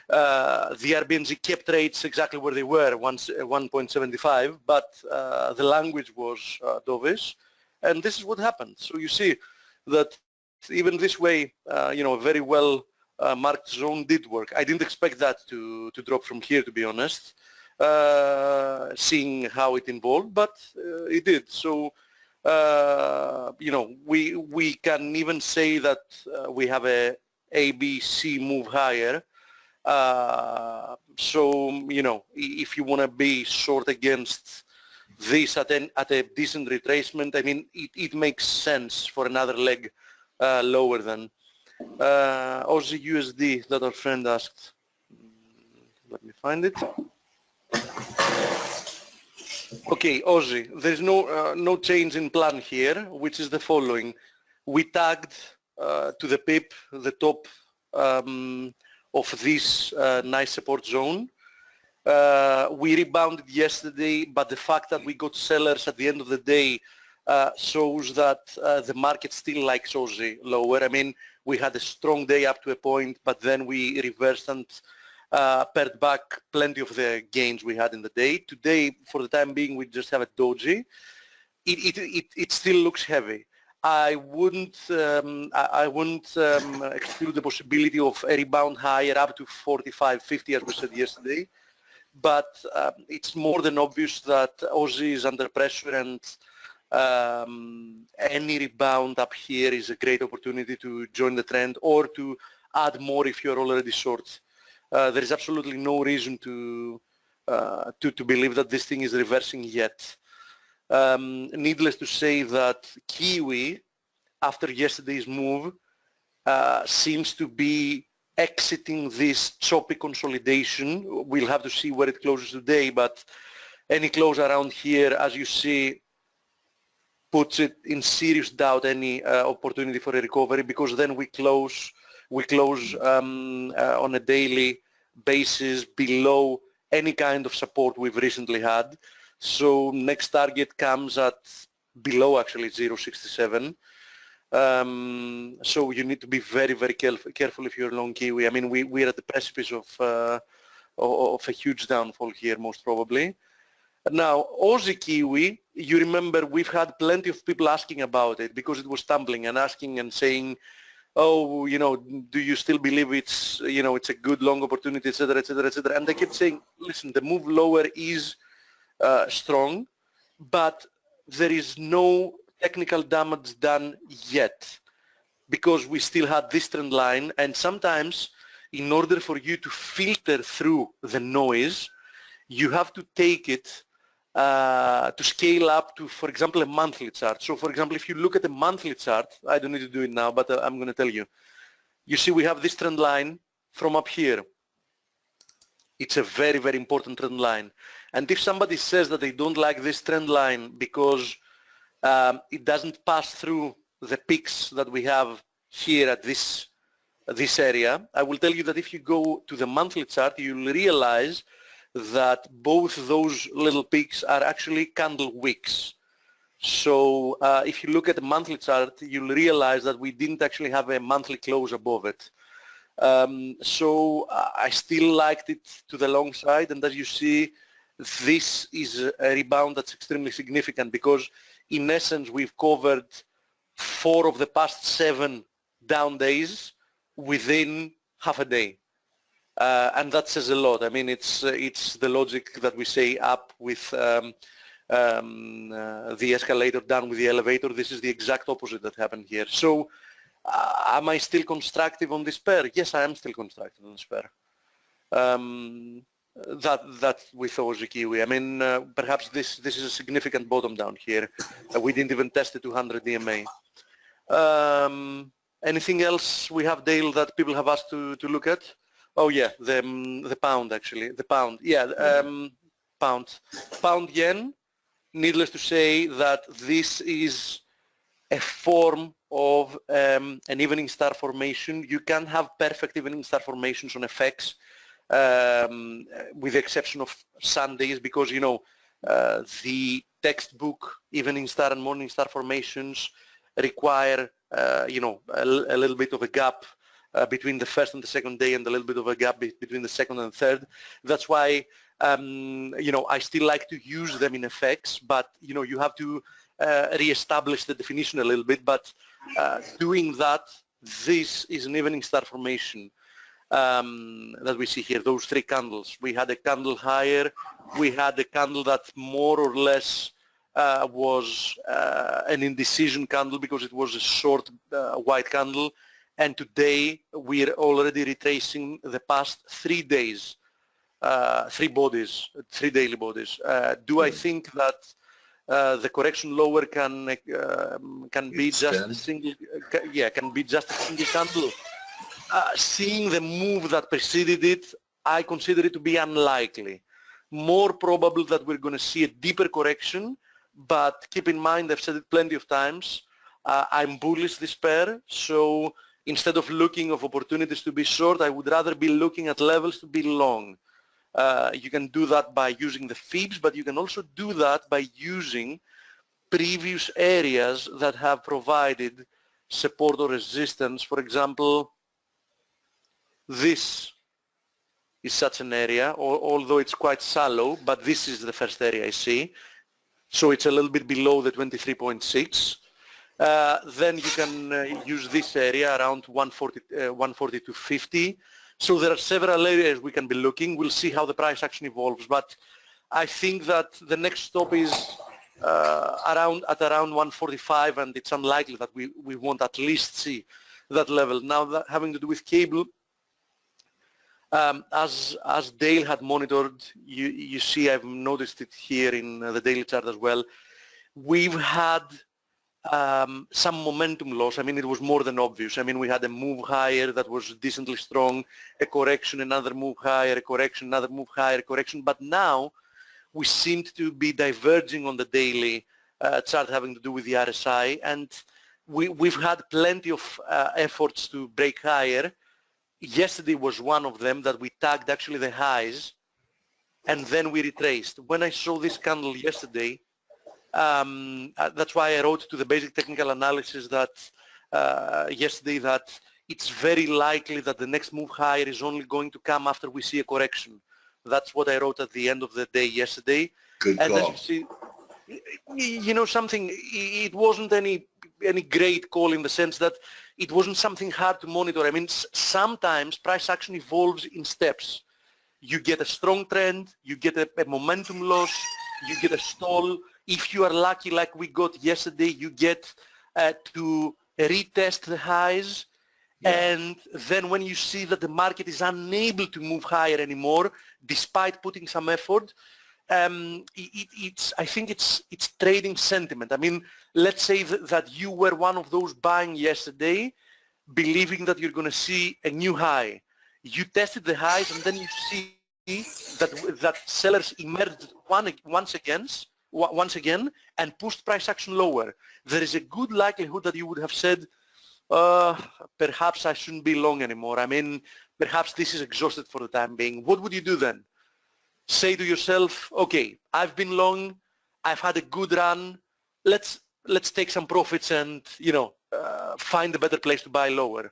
the RBNZ kept rates exactly where they were, 1.75, but the language was dovish, and this is what happened. So you see that even this way, you know, a very well marked zone did work. I didn't expect that to drop from here, to be honest, seeing how it evolved, but it did. So, you know, we can even say that we have a ABC move higher. So, you know, if you want to be short against this at a decent retracement, I mean, it makes sense for another leg lower than Aussie USD that our friend asked. Let me find it. Okay, Aussie, there's no change in plan here, which is the following. We tagged to the pip the top of this nice support zone. We rebounded yesterday, but the fact that we got sellers at the end of the day shows that the market still likes Aussie lower. I mean, we had a strong day up to a point, but then we reversed and pared back plenty of the gains we had in the day. Today, for the time being, we just have a doji. It still looks heavy. I wouldn't exclude the possibility of a rebound higher up to 45.50, as we said yesterday. But it's more than obvious that Aussie is under pressure, and any rebound up here is a great opportunity to join the trend or to add more if you're already short. There is absolutely no reason to believe that this thing is reversing yet. Needless to say that Kiwi, after yesterday's move, seems to be exiting this choppy consolidation. We'll have to see where it closes today, but any close around here, as you see, puts it in serious doubt any opportunity for a recovery, because then we close on a daily basis below any kind of support we've recently had. So next target comes at below actually 0.67. So you need to be very, very careful if you're long Kiwi. I mean, we're at the precipice of a huge downfall here, most probably. Now, Aussie Kiwi, you remember we've had plenty of people asking about it because it was tumbling and asking and saying, oh, you know, do you still believe it's, you know, it's a good long opportunity, etc., etc., etc. And I kept saying, listen, the move lower is strong, but there is no technical damage done yet because we still had this trend line, and sometimes in order for you to filter through the noise, you have to take it to scale up to, for example, a monthly chart. So for example, if you look at a monthly chart, I don't need to do it now, but I'm going to tell you. You see we have this trend line from up here. It's a very, very important trend line. And if somebody says that they don't like this trend line because it doesn't pass through the peaks that we have here at this area, I will tell you that if you go to the monthly chart, you'll realize that both those little peaks are actually candle wicks. So if you look at the monthly chart, you'll realize that we didn't actually have a monthly close above it. So I still liked it to the long side, and as you see, this is a rebound that's extremely significant because in essence we've covered 4 of the past 7 down days within half a day. And that says a lot. I mean, it's the logic that we say up with the escalator, down with the elevator. This is the exact opposite that happened here. So am I still constructive on this pair? Yes, I am still constructive on this pair. That with Aussie Kiwi. I mean, perhaps this is a significant bottom down here. We didn't even test the 200 DMA. Anything else we have, Dale, that people have asked to look at? Oh yeah, the pound actually, the pound. Yeah, pound yen. Needless to say that this is a form of an evening star formation. You can have perfect evening star formations on FX, with the exception of Sundays, because you know the textbook evening star and morning star formations require you know a little bit of a gap between the first and the second day, and a little bit of a gap between the second and third. That's why you know, I still like to use them in FX, but you know, you have to re-establish the definition a little bit. But doing that, this is an evening star formation that we see here. Those 3 candles. We had a candle higher. We had a candle that more or less was an indecision candle because it was a short white candle. And today we're already retracing the past 3 days, 3 bodies, 3 daily bodies. Do I think that the correction lower can be just a single? Yeah, can be just a single candle. Seeing the move that preceded it, I consider it to be unlikely. More probable that we're going to see a deeper correction, but keep in mind, I've said it plenty of times, I'm bullish this pair, so instead of looking of opportunities to be short, I would rather be looking at levels to be long. You can do that by using the fibs, but you can also do that by using previous areas that have provided support or resistance. For example, this is such an area, although it's quite shallow, but this is the first area I see. So it's a little bit below the 23.6. Then you can use this area around 140 to 50. So there are several areas we can be looking. We'll see how the price action evolves. But I think that the next stop is around 145, and it's unlikely that we won't at least see that level. Now, that having to do with cable, as Dale had monitored, you see, I've noticed it here in the daily chart as well. We've had some momentum loss. I mean, it was more than obvious. I mean, we had a move higher that was decently strong, a correction, another move higher, a correction, another move higher, a correction. But now we seemed to be diverging on the daily chart having to do with the RSI, and we've had plenty of efforts to break higher. Yesterday was one of them that we tagged actually the highs, and then we retraced. When I saw this candle yesterday, that's why I wrote to the basic technical analysis that yesterday that it's very likely that the next move higher is only going to come after we see a correction. That's what I wrote at the end of the day yesterday. Good and call. as you see, you know something, it wasn't any great call in the sense that it wasn't something hard to monitor. I mean, sometimes price action evolves in steps. You get a strong trend, you get a momentum loss, you get a stall. If you are lucky like we got yesterday, you get to retest the highs. Yeah. And then when you see that the market is unable to move higher anymore, despite putting some effort, I think it's trading sentiment. I mean, let's say that you were one of those buying yesterday, believing that you're going to see a new high. You tested the highs, and then you see that sellers emerged once again and pushed price action lower. There is a good likelihood that you would have said, perhaps I shouldn't be long anymore. I mean, perhaps this is exhausted for the time being. What would you do then? Say to yourself, okay, I've been long, I've had a good run, let's take some profits and, you know, find a better place to buy lower.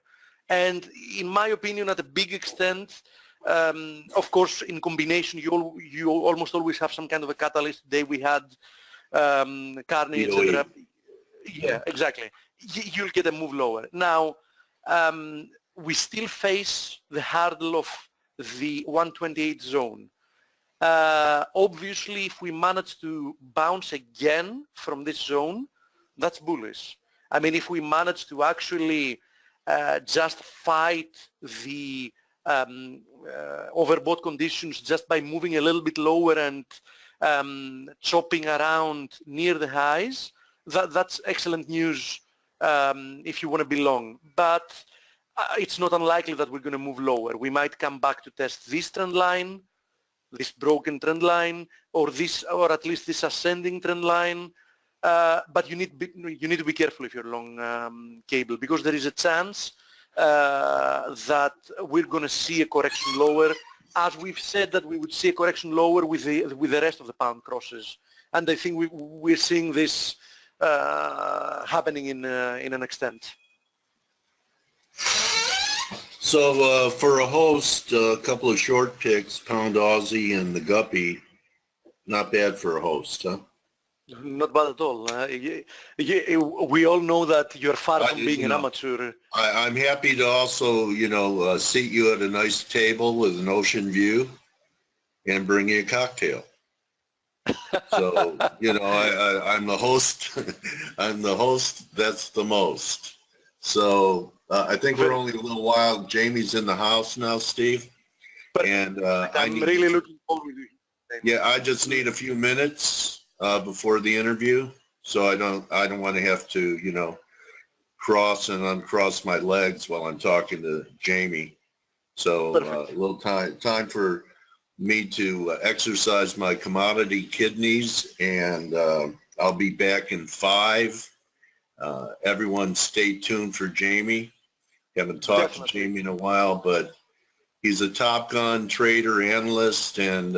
And in my opinion, at a big extent, of course, in combination, you almost always have some kind of a catalyst. Today we had Carney, etc. Yeah, exactly. You'll get a move lower. Now, we still face the hurdle of the 128 zone. Obviously, if we manage to bounce again from this zone, that's bullish. I mean, if we manage to actually just fight the overbought conditions just by moving a little bit lower and chopping around near the highs, that's excellent news if you want to be long. But it's not unlikely that we're going to move lower. We might come back to test this trend line, this broken trend line, or at least this ascending trend line. But you need to be careful if you're long cable, because there is a chance that we're going to see a correction lower, as we've said that we would see a correction lower with the rest of the pound crosses. And I think we're seeing this happening in an extent. So for a host, a couple of short picks, Pound Aussie and the Guppy, not bad for a host, huh? Not bad at all. We all know that you're far from being an amateur. I'm happy to also, you know, seat you at a nice table with an ocean view and bring you a cocktail. So, you know, I'm the host. I'm the host. That's the most. So I think we're only a little while. Jamie's in the house now, Steve. And I'm really looking forward to it. Yeah, I just need a few minutes before the interview, so I don't want to have to, you know, cross and uncross my legs while I'm talking to Jamie. So a little time for me to exercise my commodity kidneys, and I'll be back in 5. Everyone stay tuned for Jamie. Haven't talked to Jamie in a while, but he's a Top Gun trader, analyst, and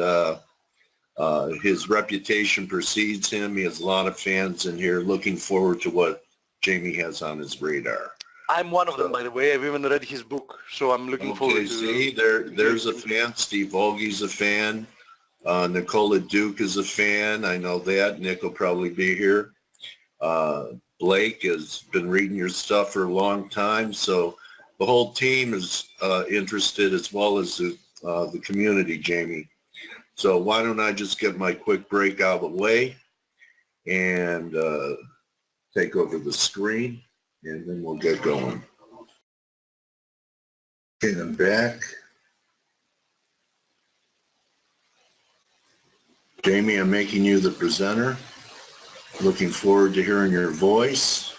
his reputation precedes him. He has a lot of fans in here. Looking forward to what Jamie has on his radar. I'm one of them, by the way. I've even read his book, so I'm looking forward to. See, there's a fan. Steve Volge's a fan. Nicola Duke is a fan. I know that. Nick will probably be here. Blake has been reading your stuff for a long time, so the whole team is interested, as well as the community, Jamie. So why don't I just get my quick break out of the way and take over the screen, and then we'll get going. Okay, I'm back. Jamie, I'm making you the presenter. Looking forward to hearing your voice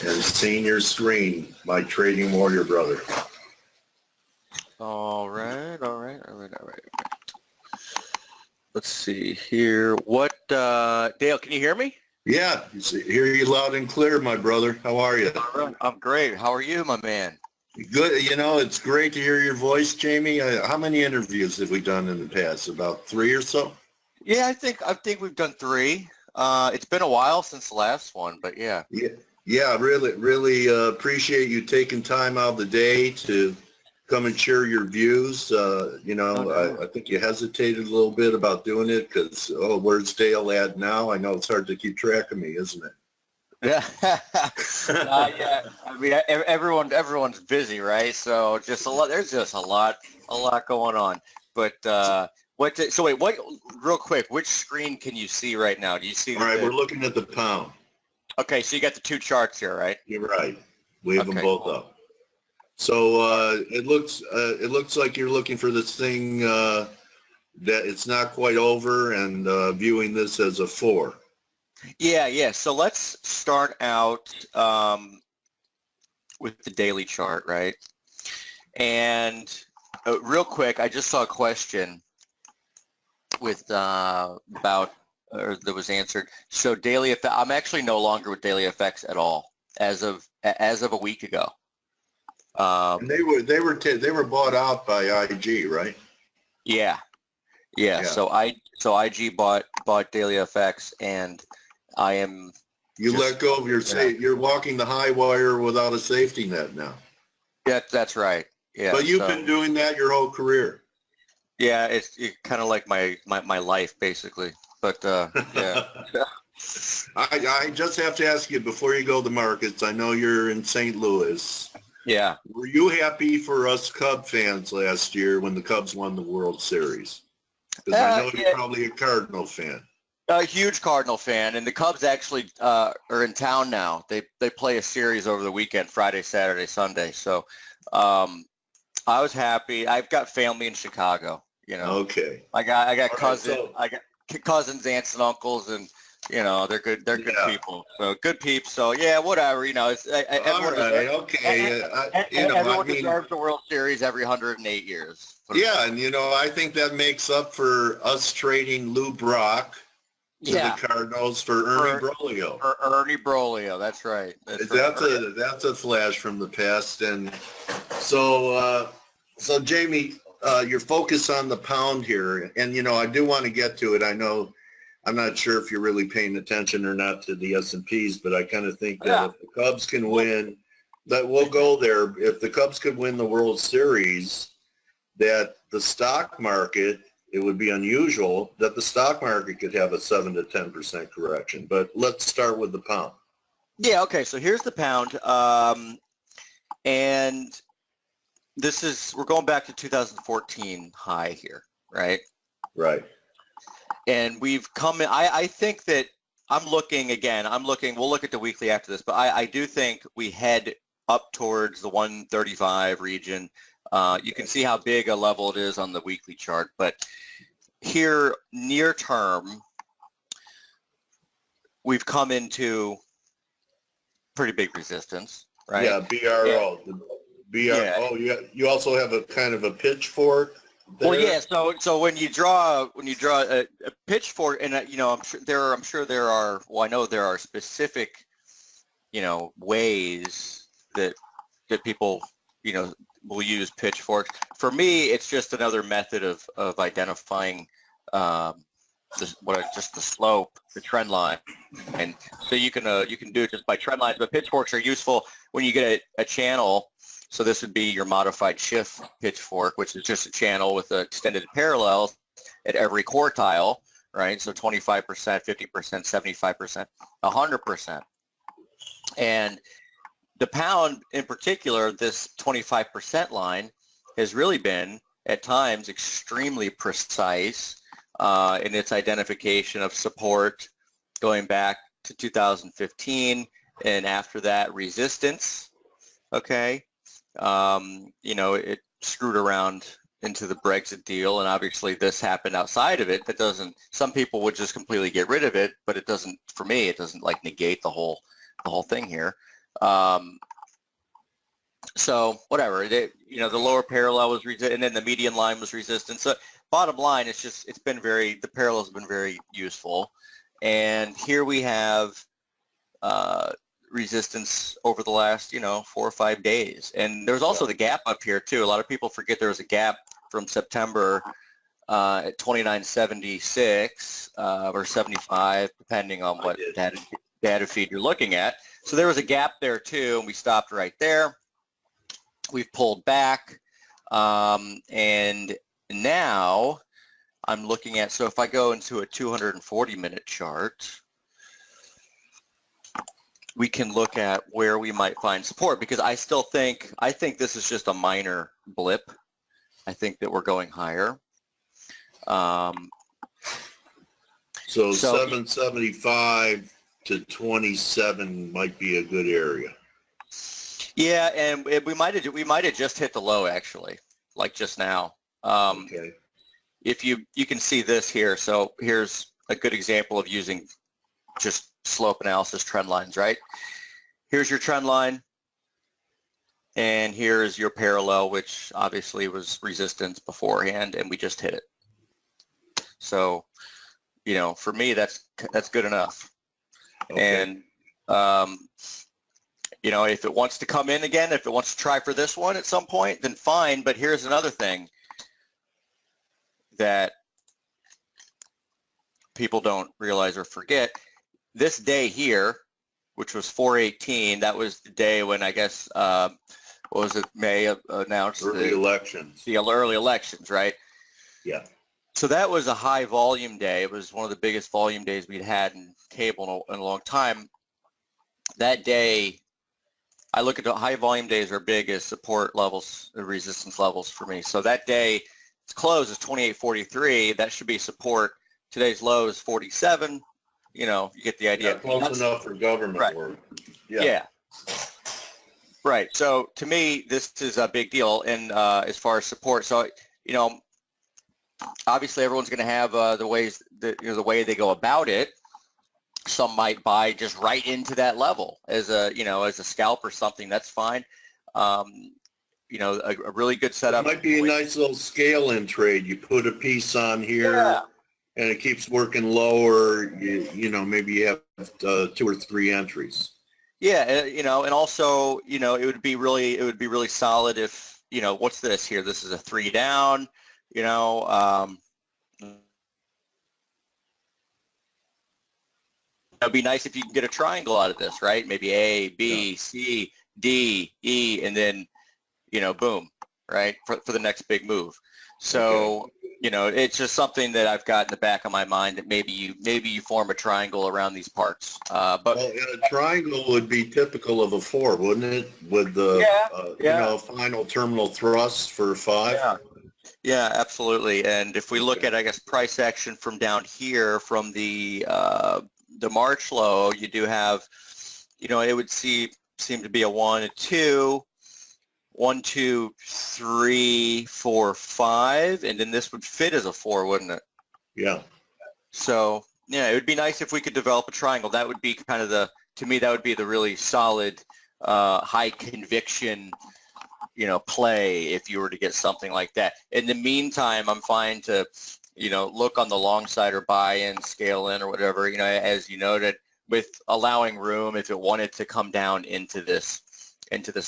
and seeing your screen, my trading warrior brother. All right. Let's see here. What, Dale, can you hear me? Yeah, hear you loud and clear, my brother. How are you? All right. I'm great. How are you, my man? Good. You know, it's great to hear your voice, Jamie. How many interviews have we done in the past? About 3 or so? Yeah, I think we've done 3. It's been a while since the last one, but yeah. Yeah, really appreciate you taking time out of the day to come and share your views. I think you hesitated a little bit about doing it because, where's Dale at now? I know it's hard to keep track of me, isn't it? Yeah. Yeah. I mean, everyone's busy, right? So just a lot. There's just a lot going on. But real quick, which screen can you see right now? Do you see? All right, we're looking at the pound. Okay, so you got the 2 charts here, right? You're right. We have them both cool. up. So it looks like you're looking for this thing that it's not quite over, and viewing this as a 4. Yeah. So let's start out with the daily chart, right? And real quick, I just saw a question with that was answered. So daily effect, I'm actually no longer with Daily FX at all as of a week ago. And they were bought out by IG, right? Yeah. So IG bought Daily FX, and I am. You let go of you're walking the high wire without a safety net now. Yeah, that's right. Yeah. But you've been doing that your whole career. Yeah, it's kind of like my life basically. But yeah. I just have to ask you before you go to the markets. I know you're in St. Louis. Yeah. Were you happy for us Cub fans last year when the Cubs won the World Series? Because I know you're probably a Cardinal fan. A huge Cardinal fan, and the Cubs actually are in town now. They play a series over the weekend, Friday, Saturday, Sunday. So I was happy. I've got family in Chicago. You know. Okay. I got cousins. I got cousins, aunts, and uncles, and they're good. They're good people. So good peeps. So yeah, whatever. It's everyone everyone deserves the World Series every 108 years. Yeah, and I think that makes up for us trading Lou Brock to the Cardinals for Ernie Broglio. For Ernie Broglio, that's right. That's a flash from the past. And so Jamie, your focus on the pound here, and I do want to get to it. I know I'm not sure if you're really paying attention or not to the S&Ps, but I kind of think that if the Cubs can win, that we'll go there. If the Cubs could win the World Series, that the stock market, it would be unusual that the stock market could have a 7 to 10% correction. But let's start with the pound. Yeah, okay, so here's the pound. And we're going back to 2014 high here, right? Right. And we've come in, I think that we'll look at the weekly after this, but I do think we head up towards the 135 region. You can see how big a level it is on the weekly chart, but here near term, we've come into pretty big resistance, right? Yeah, BRO. You also have a kind of a pitchfork there. Well, yeah. So when you draw a pitchfork, and I know there are specific, ways that people, will use pitchforks. For me, it's just another method of identifying just the slope, the trend line, and so you can do it just by trend lines. But pitchforks are useful when you get a channel. So this would be your modified shift pitchfork, which is just a channel with extended parallels at every quartile, right? So 25%, 50%, 75%, 100%. And the pound in particular, this 25% line has really been at times extremely precise in its identification of support going back to 2015, and after that resistance, okay? You know, it screwed around into the Brexit deal, and obviously this happened outside of it. That doesn't, some people would just completely get rid of it, but it doesn't, for me, it doesn't like negate the whole thing here. So whatever, you know, the lower parallel was resistant, and then the median line was resistant. So bottom line, it's just, it's been very, the parallel's been very useful. And here we have resistance over the last, you know, 4 or 5 days. And there's also the gap up here too. A lot of people forget there was a gap from September at 29.76 or 75, depending on what data feed you're looking at. So there was a gap there too, and we stopped right there. We've pulled back, and now I'm looking at, so if I go into a 240-minute chart, we can look at where we might find support, because I think this is just a minor blip. I think that we're going higher. So 775 to 27 might be a good area. Yeah, and we might have just hit the low actually, like just now. Okay. If you can see this here, so here's a good example of using just slope analysis trend lines, right? Here's your trend line, and here's your parallel, which obviously was resistance beforehand, and we just hit it. So, you know, for me, that's good enough. Okay. And you know, if it wants to come in again, if it wants to try for this one at some point, then fine. But here's another thing that people don't realize or forget. This day here, which was 4/18, that was the day when I guess, what was it, May announced early elections. The early elections, right? Yeah. So that was a high volume day. It was one of the biggest volume days we'd had in cable in a long time. That day, I look at the high volume days are big as support levels, resistance levels for me. So that day, its close is 28.43. That should be support. Today's low is 47. You know, you get the idea. Yeah, close enough for government work. Yeah. Right. So to me, this is a big deal. And as far as support, so you know, obviously everyone's going to have the ways that, you know, the way they go about it. Some might buy just right into that level as a, you know, as a scalp or something. That's fine. You know, a really good setup. It might be a nice little scale-in trade. You put a piece on here, and it keeps working lower. You know, maybe you have 2 or 3 entries. Yeah, you know, and also, you know, it would be really solid if, you know, what's this here? This is a 3 down. You know. It'd be nice if you can get a triangle out of this, right? Maybe A, B, C, D, E, and then, you know, boom, right, for the next big move. So, you know, it's just something that I've got in the back of my mind that maybe you form a triangle around these parts. But well, a triangle would be typical of a 4, wouldn't it? With the you know, final terminal thrust for 5. Yeah, absolutely. And if we look at, I guess, price action from down here from the March low, you do have, you know, it would seem to be a 1, a 2, 1, 2, 3, 4, 5, and then this would fit as a 4, wouldn't it? Yeah. So yeah, it would be nice if we could develop a triangle. That would be kind of to me, that would be the really solid, high conviction, you know, play if you were to get something like that. In the meantime, I'm fine to, you know, look on the long side or buy in, scale in, or whatever, you know, as you noted, with allowing room if it wanted to come down into this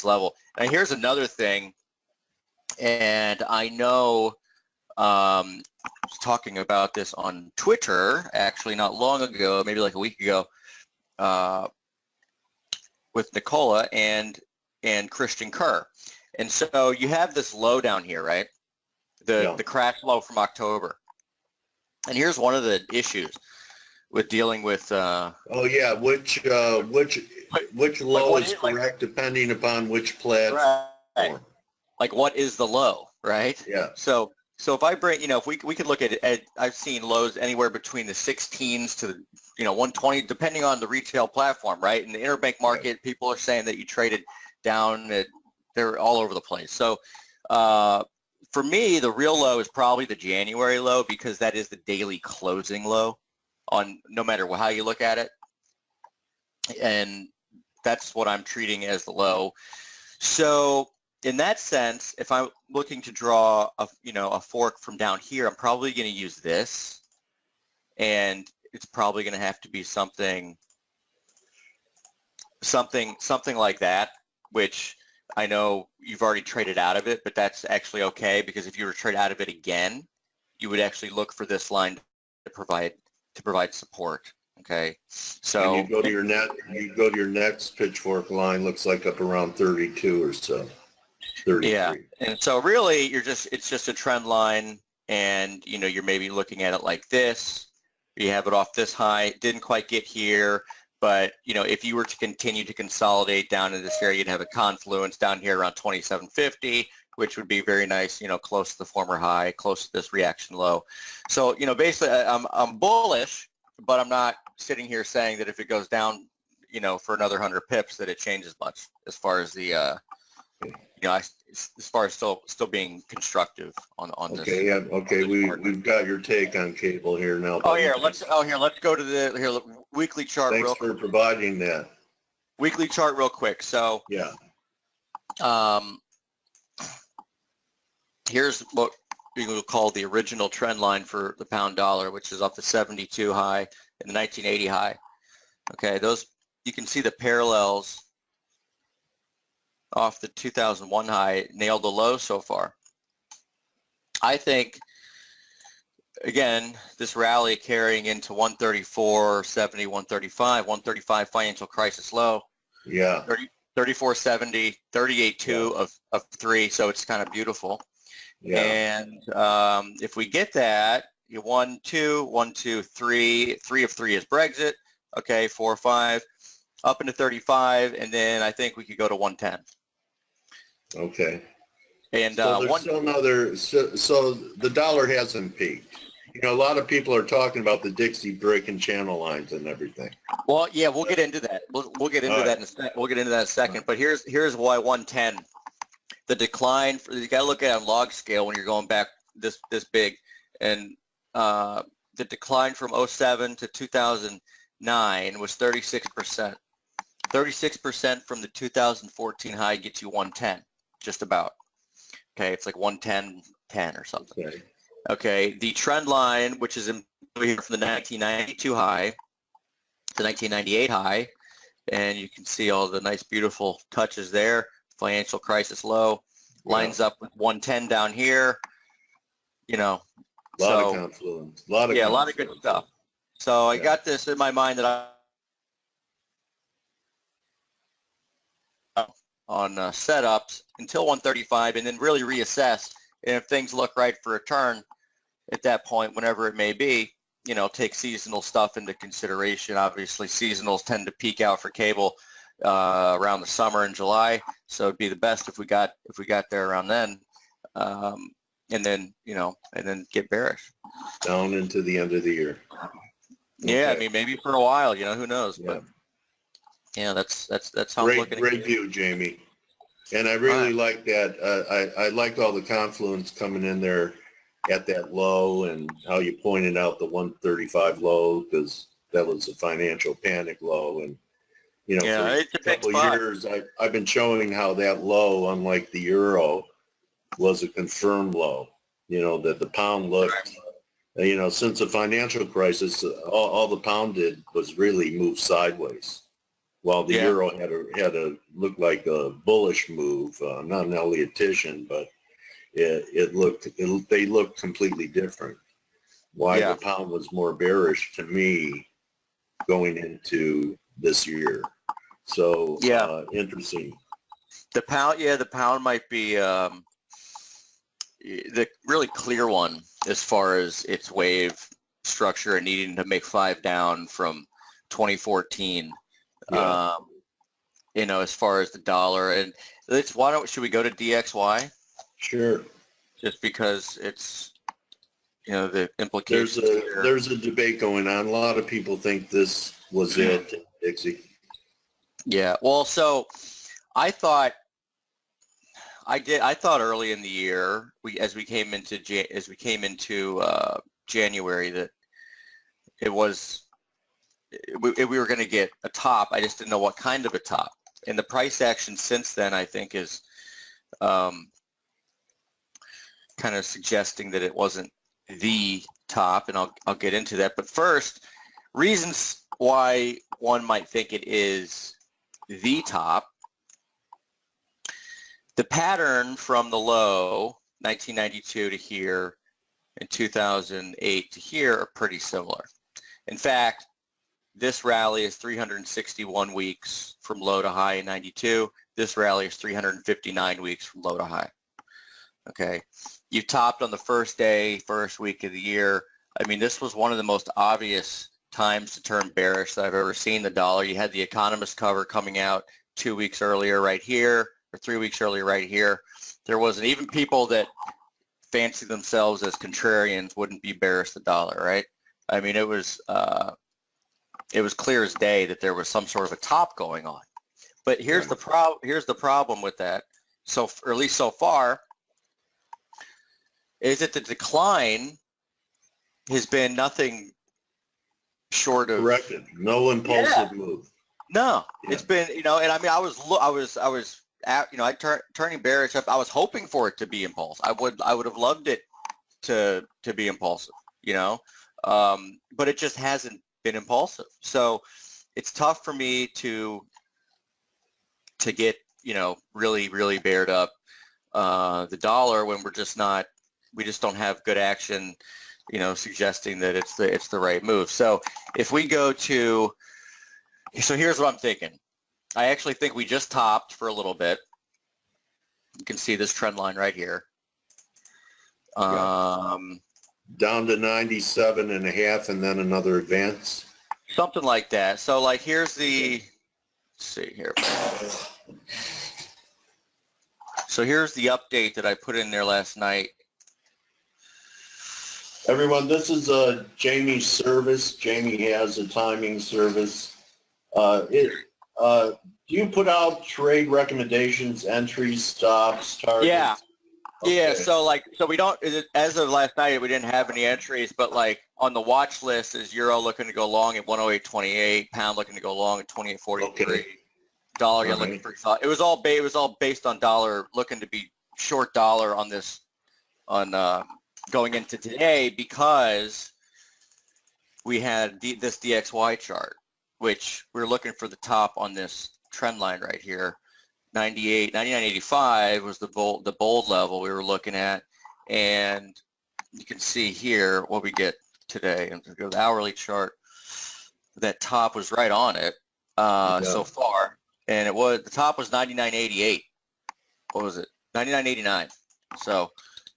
level. Now here's another thing, and I know I was talking about this on Twitter actually not long ago, maybe like a week ago, with Nicola and Christian Kerr. And so you have this low down here, right? The crash low from October. And here's one of the issues with dealing with. Which low is correct depending upon which platform. Right. Like what is the low, right? Yeah. So if I bring, you know, if we could look at it, I've seen lows anywhere between the 16s to the, you know, 120, depending on the retail platform, right? In the interbank market, people are saying that you traded down at they're all over the place. So for me, the real low is probably the January low, because that is the daily closing low on no matter how you look at it. And that's what I'm treating as the low. So in that sense, if I'm looking to draw a fork from down here, I'm probably going to use this, and it's probably going to have to be something like that, which I know you've already traded out of it, but that's actually okay, because if you were to trade out of it again, you would actually look for this line to provide support. Okay, so and you go to your next pitchfork line, looks like up around 32 or so. 33. Yeah, and so really it's just a trend line, and you're maybe looking at it like this. You have it off this high, didn't quite get here, but if you were to continue to consolidate down in this area, you'd have a confluence down here around 2750, which would be very nice, close to the former high, close to this reaction low. So basically I'm bullish, but I'm not sitting here saying that if it goes down for another 100 pips that it changes much as far as the as far as still being constructive on this. Okay, yeah, okay, we've got your take on cable here now. Let's go to the weekly chart. Thanks for providing that. Weekly chart real quick. So yeah, here's what we will call the original trend line for the pound dollar, which is off the 72 high and the 1980 high. Okay, those, you can see the parallels off the 2001 high nailed the low so far. I think, again, this rally carrying into 134.70, 135 financial crisis low. Yeah. 34.70, 38.2 of 3, so it's kind of beautiful. Yeah. And if we get that, 1, 2, 1, 2, 3, 3 of 3 is Brexit. Okay, 4, 5, up into 35, and then I think we could go to 110. Okay. And so there's still another. So the dollar hasn't peaked. A lot of people are talking about the Dixie breaking channel lines and everything. Well, yeah, we'll get into that. We'll get into that in a second. We'll get into that in a second. But here's why 110. The decline, you got to look at it on log scale when you're going back this big, and the decline from 07 to 2009 was 36%. 36% from the 2014 high gets you 110, just about. Okay, it's like 110.10 or something. Okay. Okay, the trend line, which is in here from the 1992 high to 1998 high, and you can see all the nice, beautiful touches there. Financial crisis low, lines up with 110 down here. A lot of confluence. A lot of good stuff. So I got this in my mind that on setups until 135, and then really reassess. And if things look right for a turn at that point, whenever it may be, take seasonal stuff into consideration. Obviously, seasonals tend to peak out for cable around the summer in July, so it'd be the best if we got there around then, and then get bearish down into the end of the year. Yeah, okay. I mean, maybe for a while, who knows? Yeah. But yeah, that's how I'm looking at it. Great view, Jamie. And I really like that. I liked all the confluence coming in there at that low, and how you pointed out the 135 low, because that was a financial panic low. And for it's a couple of years, I've been showing how that low, unlike the euro, was a confirmed low. That the pound looked, since the financial crisis, all the pound did was really move sideways, while the euro had a look like a bullish move, not an Elliottian, but they looked completely different. Why the pound was more bearish to me going into this year. So interesting. The pound might be the really clear one as far as its wave structure and needing to make 5 down from 2014. As far as the dollar, and should we go to DXY? Sure. Just because it's the implications. There's a debate going on. A lot of people think this was it, Dixie. Yeah. Well, so I thought I thought early in the year, as we came into January, that we were going to get a top. I just didn't know what kind of a top. And the price action since then, I think, is kind of suggesting that it wasn't the top, and I'll get into that. But first, reasons why one might think it is the top. The pattern from the low, 1992 to here, and 2008 to here are pretty similar. In fact, this rally is 361 weeks from low to high in 92. This rally is 359 weeks from low to high. Okay, you topped on the first day, first week of the year. I mean, this was one of the most obvious times to turn bearish that I've ever seen the dollar. You had the economist cover coming out 2 weeks earlier right here, or 3 weeks earlier right here. There wasn't even people that fancy themselves as contrarians wouldn't be bearish the dollar, right? I mean, it was clear as day that there was some sort of a top going on. But here's the problem with that. So, or at least so far, is that the decline has been nothing short of corrected. No impulsive move. No, it's been, and I mean, I was turning bearish up. I was hoping for it to be impulsive. I would have loved it to be impulsive, but it just hasn't been impulsive. So it's tough for me to get, really, really bared up the dollar when we just don't have good action, suggesting that it's the right move. So if we go to, so here's what I'm thinking. I actually think we just topped for a little bit. You can see this trend line right here. Down to 97.5 and then another advance. Something like that. So like here's the, let's see here. So here's the update that I put in there last night. Everyone, this is Jamie's service. Jamie has a timing service. Do you put out trade recommendations, entries, stops, targets? Yeah. Okay. Yeah, so we don't, as of last night, we didn't have any entries, but like on the watch list is euro looking to go long at 108.28, pound looking to go long at 28.43, Okay. dollar yen looking pretty solid. It was all based on dollar looking to be short dollar on this, going into today, because we had this DXY chart, which we're looking for the top on this trend line right here. 99.85 was the bold level we were looking at, and you can see here what we get today. And go to the hourly chart, that top was right on it so far, and the top was 99.88. What was it? 99.89.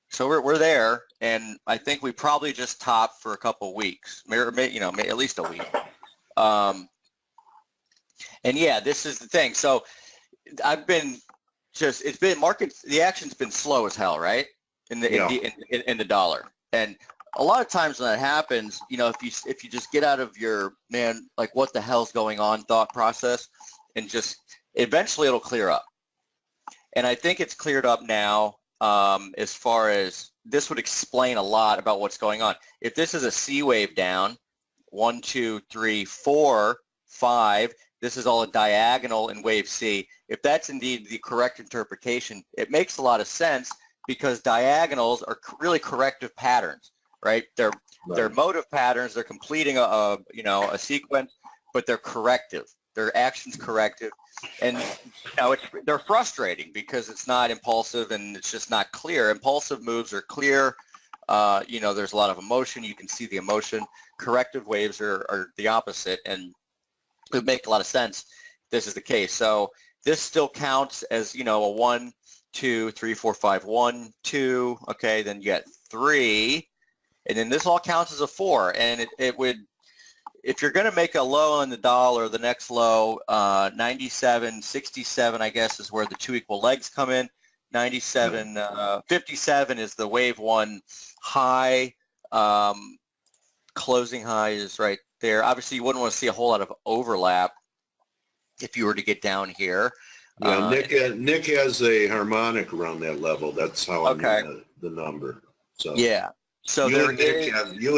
So we're there, and I think we probably just topped for a couple weeks, at least a week. And yeah, this is the thing. So the action's been slow as hell, right? In the dollar. And a lot of times when that happens, if you just get out of your, like what the hell's going on thought process, and just eventually it'll clear up. And I think it's cleared up now, as far as this would explain a lot about what's going on. If this is a C wave down, 1, 2, 3, 4, 5, this is all a diagonal in wave C. If that's indeed the correct interpretation, it makes a lot of sense, because diagonals are really corrective patterns, right? They're motive patterns. They're completing a sequence, but they're corrective. Their action's corrective, and they're frustrating because it's not impulsive and it's just not clear. Impulsive moves are clear. There's a lot of emotion. You can see the emotion. Corrective waves are the opposite, and it would make a lot of sense if this is the case. So this still counts as, a 1, 2, 3, 4, 5, 1, 2, okay, then you get 3, and then this all counts as a 4, and it would, if you're going to make a low on the dollar, the next low, 97.67, I guess, is where the two equal legs come in. 57 is the wave 1 high. Closing high is right there. Obviously, you wouldn't want to see a whole lot of overlap if you were to get down here. Yeah, Nick has a harmonic around that level. That's how I knew the number. So Yeah. So you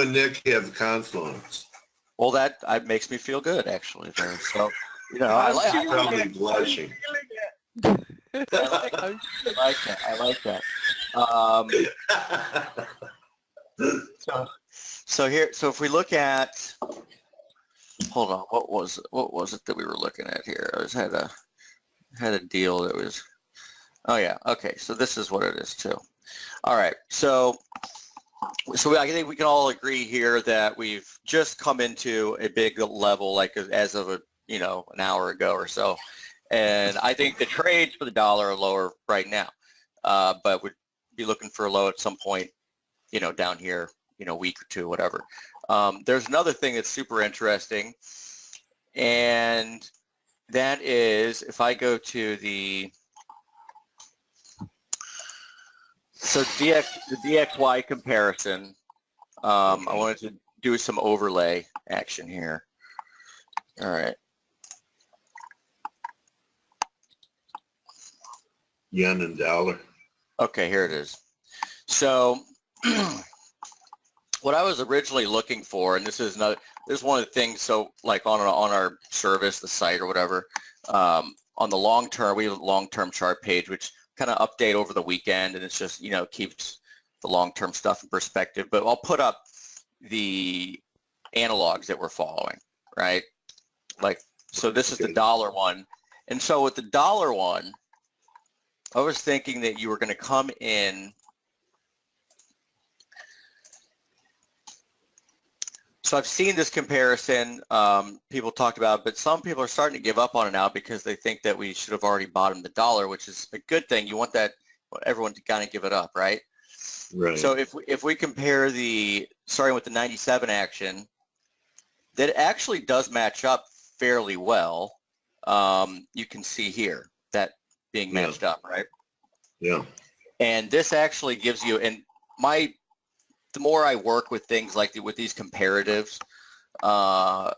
and Nick have confluence. Well, that makes me feel good, actually. There. So, you know, I probably blushing. I like that. I like that. So if we look at, hold on, what was it that we were looking at here? I had a deal that was, oh yeah, okay. So this is what it is too. All right. So I think we can all agree here that we've just come into a big level, like as of an hour ago or so. And I think the trades for the dollar are lower right now, but would be looking for a low at some point, down here, a week or two, whatever. There's another thing that's super interesting, and that is if I go to the DXY comparison, I wanted to do some overlay action here. All right. Yen and dollar. Okay, here it is. So what I was originally looking for, and this is one of the things, so like on our service, the site or whatever, on the long term, we have a long-term chart page, which kind of update over the weekend, and it's just, keeps the long-term stuff in perspective. But I'll put up the analogs that we're following, right? Like, so this is the dollar one. And so with the dollar one, I was thinking that you were going to come in. So I've seen this comparison people talked about, but some people are starting to give up on it now because they think that we should have already bottomed the dollar, which is a good thing. You want everyone to kind of give it up, right? Right. So if we compare starting with the 97 action, that actually does match up fairly well. You can see here that being matched up, right? Yeah. And this actually gives you, and the more I work with things like with these comparatives, the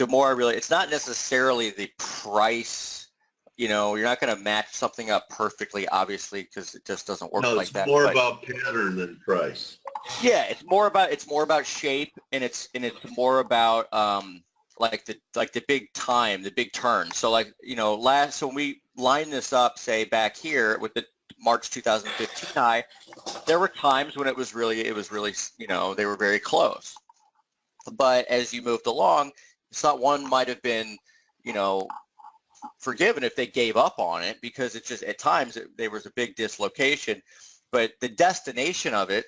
more I really, it's not necessarily the price, you're not going to match something up perfectly, obviously, because it just doesn't work like that. No, it's more about pattern than price. Yeah, it's more about shape, and it's more about like the big time, the big turn. So like, so when we line this up, say back here with the March 2015 high, there were times when it was really, they were very close. But as you moved along, one might have been, forgiven if they gave up on it, because it's just at times there was a big dislocation. But the destination of it,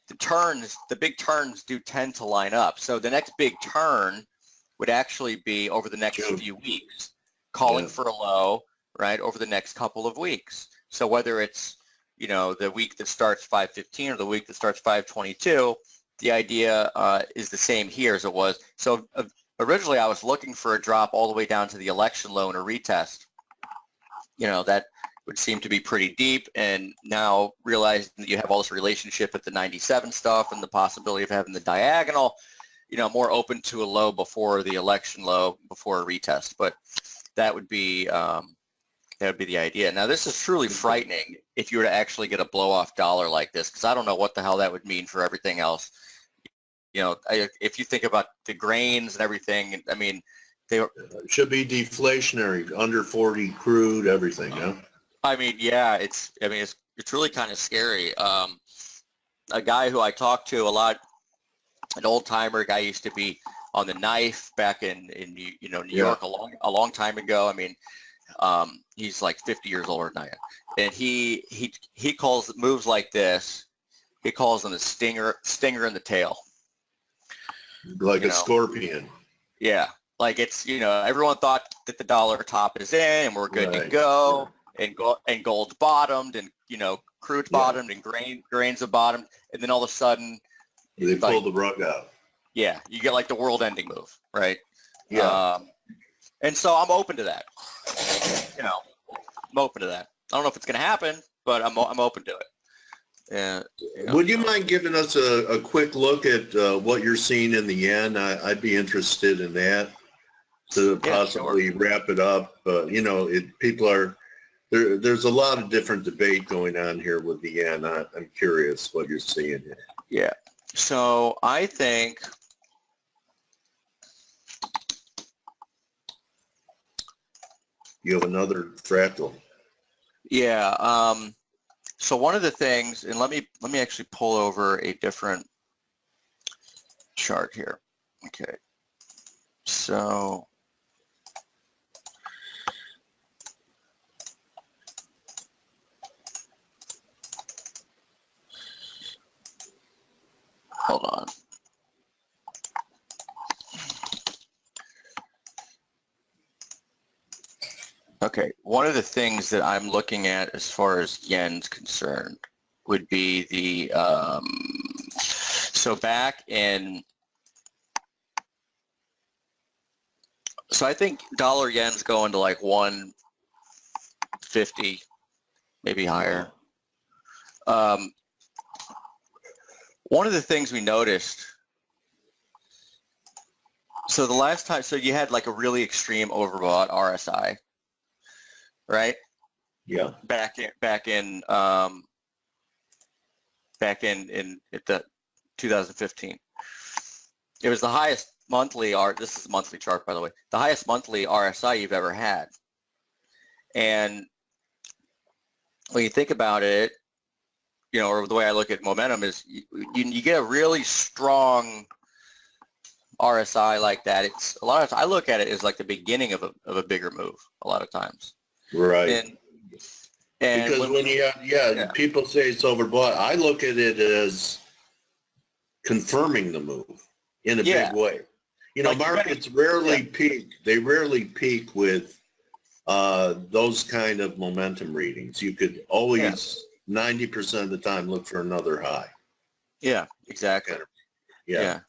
the big turns do tend to line up. So the next big turn would actually be over the next few weeks, calling for a low, right, over the next couple of weeks. So whether it's, the week that starts 5/15 or the week that starts 5/22, the idea is the same here as it was. So originally I was looking for a drop all the way down to the election low and a retest. That would seem to be pretty deep, and now realizing that you have all this relationship with the 97 stuff and the possibility of having the diagonal, more open to a low before the election low, before a retest. But that would be the idea. Now, this is truly frightening if you were to actually get a blow-off dollar like this, because I don't know what the hell that would mean for everything else. If you think about the grains and everything, I mean, they should be deflationary, under 40 crude, everything, yeah? I mean, yeah, it's really kind of scary. A guy who I talked to a lot, an old-timer guy, used to be on the knife back in New York a long time ago. I mean, he's like 50 years older than I am, and he calls moves like this, he calls them a stinger in the tail, like a scorpion. Yeah, like it's, everyone thought that the dollar top is in and we're good to go, and gold's bottomed, and crude's bottomed, and grains have bottomed, and then all of a sudden they pull the rug out. Yeah, you get like the world-ending move, right? Yeah. And so I'm open to that. I'm open to that. I don't know if it's going to happen, but I'm open to it. Would you mind giving us a quick look at what you're seeing in the yen? I'd be interested in that to possibly wrap it up. you know, people are, there's a lot of different debate going on here with the yen. I'm curious what you're seeing here. Yeah. So I think You have another fractal. yeah. So one of the things, and let me actually pull over a different chart here. Okay. So hold on. Okay, one of the things that I'm looking at as far as yen's concerned would be the, so back in, so I think dollar yen's going to like 150, maybe higher. One of the things we noticed, so the last time, so you had like a really extreme overbought RSI, right? Yeah. Back in at the 2015. It was the highest monthly this is a monthly chart, by the way, the highest monthly RSI you've ever had. And when you think about it, you know, or the way I look at momentum is you get a really strong RSI like that. It's a lot of, I look at it as like the beginning of a bigger move a lot of times. Right. And because when you have, yeah, people say it's overbought. I look at it as confirming the move in a big way. You know, like markets rarely peak. They rarely peak with those kind of momentum readings. You could always 90% of the time look for another high. Yeah, exactly. Yeah.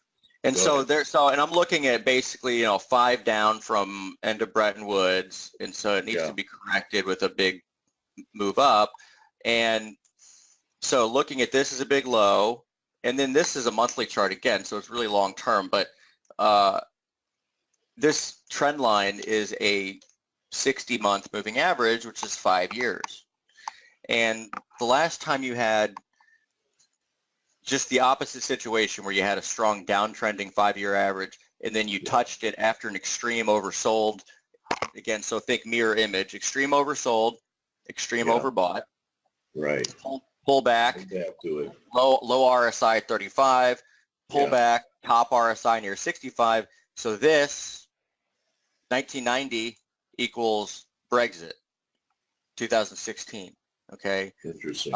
And so and I'm looking at basically, you know, 5 down from end of Bretton Woods, and so it needs to be corrected with a big move up. And so looking at this is a big low, and then this is a monthly chart again, so it's really long term, but this trend line is a 60-month moving average, which is 5 years. And the last time you had just the opposite situation where you had a strong downtrending 5-year average and then you touched it after an extreme oversold, again, so think mirror image, extreme oversold, extreme overbought, right, pull back to it, low RSI 35, pull back, top RSI near 65. So this 1990 equals Brexit 2016. Okay. Interesting.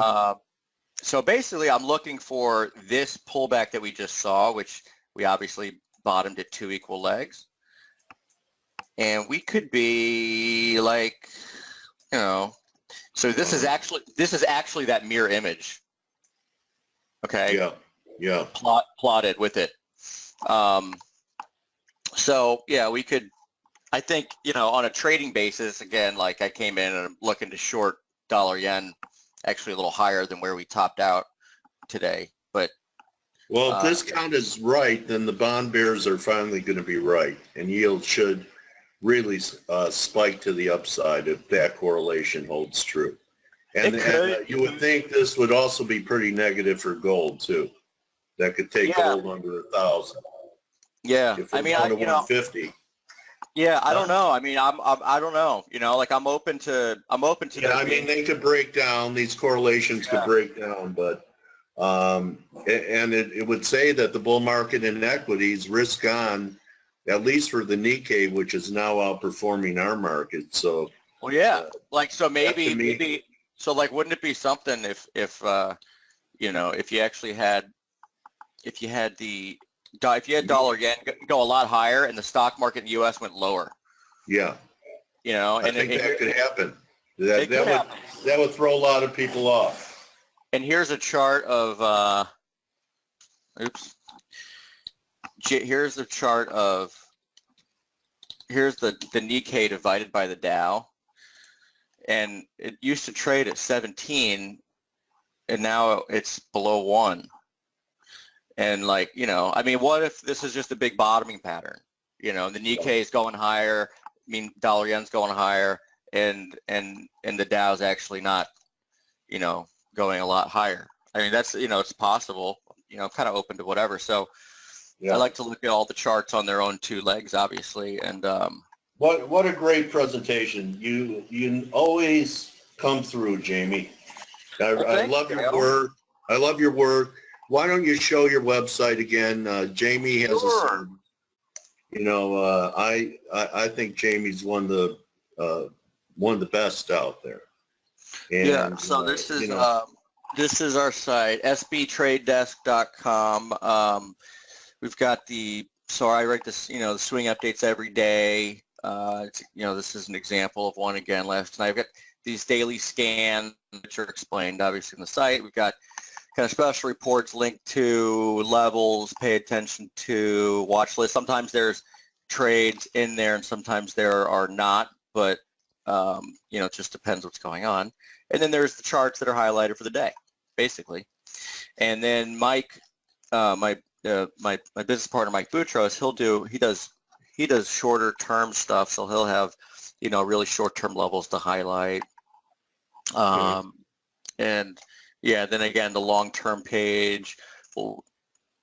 So basically, I'm looking for this pullback that we just saw, which we obviously bottomed at 2 equal legs, and we could be like, you know, so this is actually that mirror image. Okay. Yeah. Plotted with it. So yeah, we could. I think, you know, on a trading basis, again, like I came in and I'm looking to short dollar yen, actually a little higher than where we topped out today. But well, if this count is right, then the bond bears are finally going to be right, and yields should really spike to the upside if that correlation holds true. And you would think this would also be pretty negative for gold too. That could take gold under 1,000. Yeah, I mean, to 150. Yeah, I don't know. I mean, I don't know. You know, like I'm open to. Yeah, I mean, they could break down. These correlations could break down, but and it would say that the bull market in equities risk on, at least for the Nikkei, which is now outperforming our market. So. Well, yeah. Like so, maybe. So, like, wouldn't it be something if you know, if you actually had, if you had dollar yen go a lot higher and the stock market in the U.S. went lower. Yeah. You know, I think that could happen. That would throw a lot of people off. And here's a chart of, here's the chart of, here's the Nikkei divided by the Dow. And it used to trade at 17, and now it's below 1. And like, you know, I mean, what if this is just a big bottoming pattern? You know, the Nikkei is going higher, mean dollar yen's going higher, and the Dow's actually not, you know, going a lot higher. I mean, that's, you know, it's possible. You know, I'm kind of open to whatever. So I like to look at all the charts on their own two legs, obviously. And what a great presentation. You always come through, Jamie. I love your work. I love your work. Why don't you show your website again? Jamie has a service. You know, I think Jamie's one of the best out there. And, yeah. So this is this is our site, sbtradedesk.com. We've got so I write this, you know, the swing updates every day. You know, this is an example of one again last night. I've got these daily scans, which are explained obviously in the site. We've got kind of special reports linked to levels, pay attention to, watch list. Sometimes there's trades in there and sometimes there are not, but you know, it just depends what's going on. And then there's the charts that are highlighted for the day, basically. And then Mike, my business partner, Mike Boutros, he does shorter term stuff. So he'll have, you know, really short term levels to highlight. And yeah, then again, the long term page will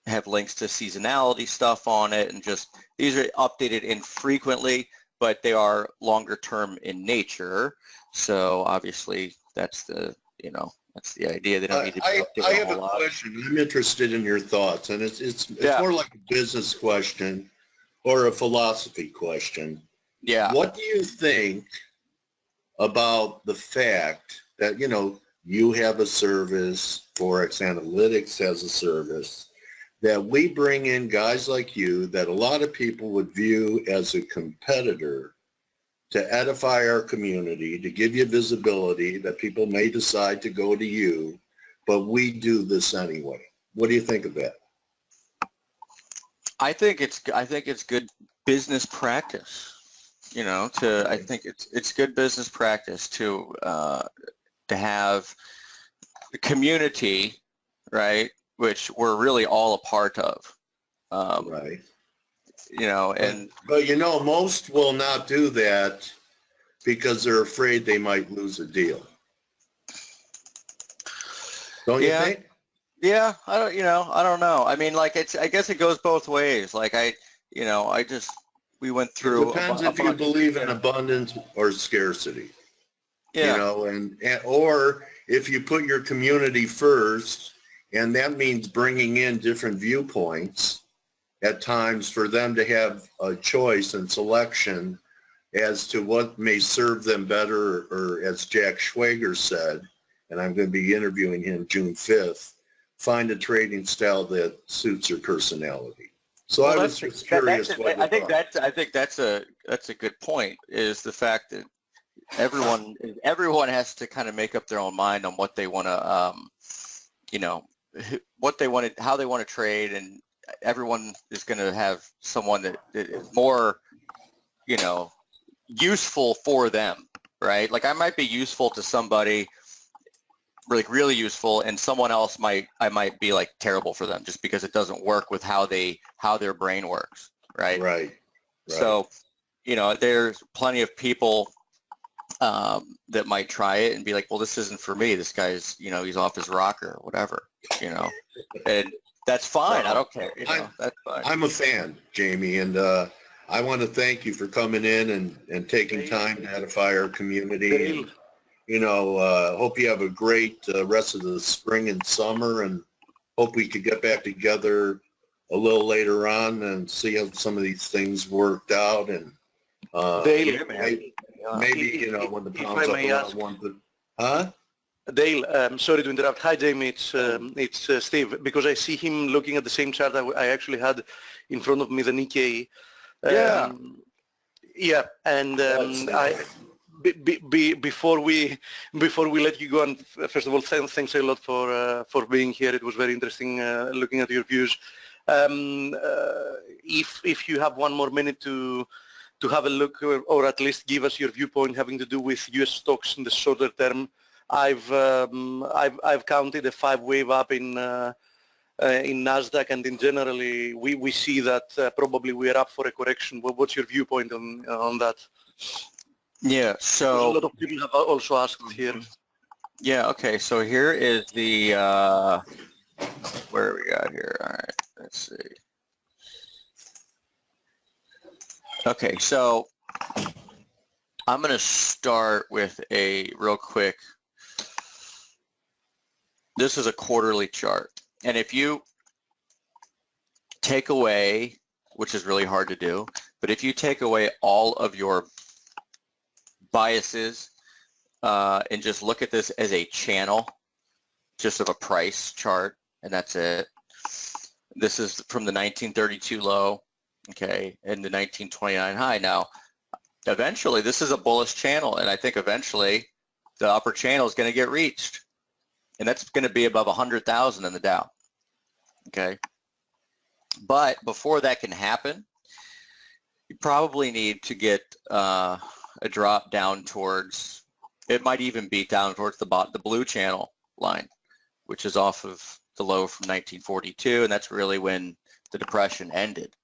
have links to seasonality stuff on it, and just these are updated infrequently, but they are longer term in nature. So obviously that's the, you know, that's the idea. They don't need to be updated I have a question. I'm interested in your thoughts, and it's more like a business question or a philosophy question. Yeah. What do you think about the fact that, you know, you have a service, ForexAnalytix has a service, that we bring in guys like you that a lot of people would view as a competitor to edify our community, to give you visibility, that people may decide to go to you, but we do this anyway. What do you think of that? I think it's good business practice. You know, I think it's good business practice to have the community, right, which we're really all a part of. Right. You know, but you know, most will not do that because they're afraid they might lose a deal. Don't you think? Yeah, I don't know. I mean, like, I guess it goes both ways. Like, we went through. It depends if you believe in abundance or scarcity. Yeah. You know, and or if you put your community first, and that means bringing in different viewpoints at times for them to have a choice and selection as to what may serve them better, or as Jack Schwager said, and I'm going to be interviewing him June 5th, find a trading style that suits your personality. So I was just curious. I think that's a good point, is the fact that everyone has to kind of make up their own mind on what they want to, you know, how they want to trade, and everyone is going to have someone that is more, you know, useful for them, right? Like, I might be useful to somebody, like really useful, and someone else I might be like terrible for them just because it doesn't work with how their brain works, right? Right. So, you know, there's plenty of people that might try it and be like, well, this isn't for me. This guy's, you know, he's off his rocker or whatever, you know, and that's fine. I don't care. You know, that's fine. I'm a fan, Jamie, and I want to thank you for coming in and taking time to edify our community. You know, hope you have a great rest of the spring and summer, and hope we could get back together a little later on and see how some of these things worked out. And maybe, you know, when the pound's up around 1. Dale, sorry to interrupt. Hi, Jamie. It's Steve. Because I see him looking at the same chart I actually had in front of me, the Nikkei. Yeah, and before we let you go, and first of all, thanks a lot for being here. It was very interesting looking at your views. If you have one more minute to have a look, or at least give us your viewpoint having to do with U.S. stocks in the shorter term, I've counted a 5-wave up in Nasdaq, and in generally we see that probably we are up for a correction. What's your viewpoint on that? Yeah, A so lot of people have also asked here. yeah, okay, so here is the where we got here. All right, let's see. Okay, so I'm going to start with a real quick. This is a quarterly chart, and if you take away, which is really hard to do, but if you take away all of your biases and just look at this as a channel, just of a price chart, and that's it. This is from the 1932 low, okay, and the 1929 high. Now, eventually, this is a bullish channel, and I think eventually the upper channel is going to get reached, and that's going to be above 100,000 in the Dow, okay? But before that can happen, you probably need to get a drop down towards, it might even be down towards the blue channel line, which is off of the low from 1942, and that's really when the depression ended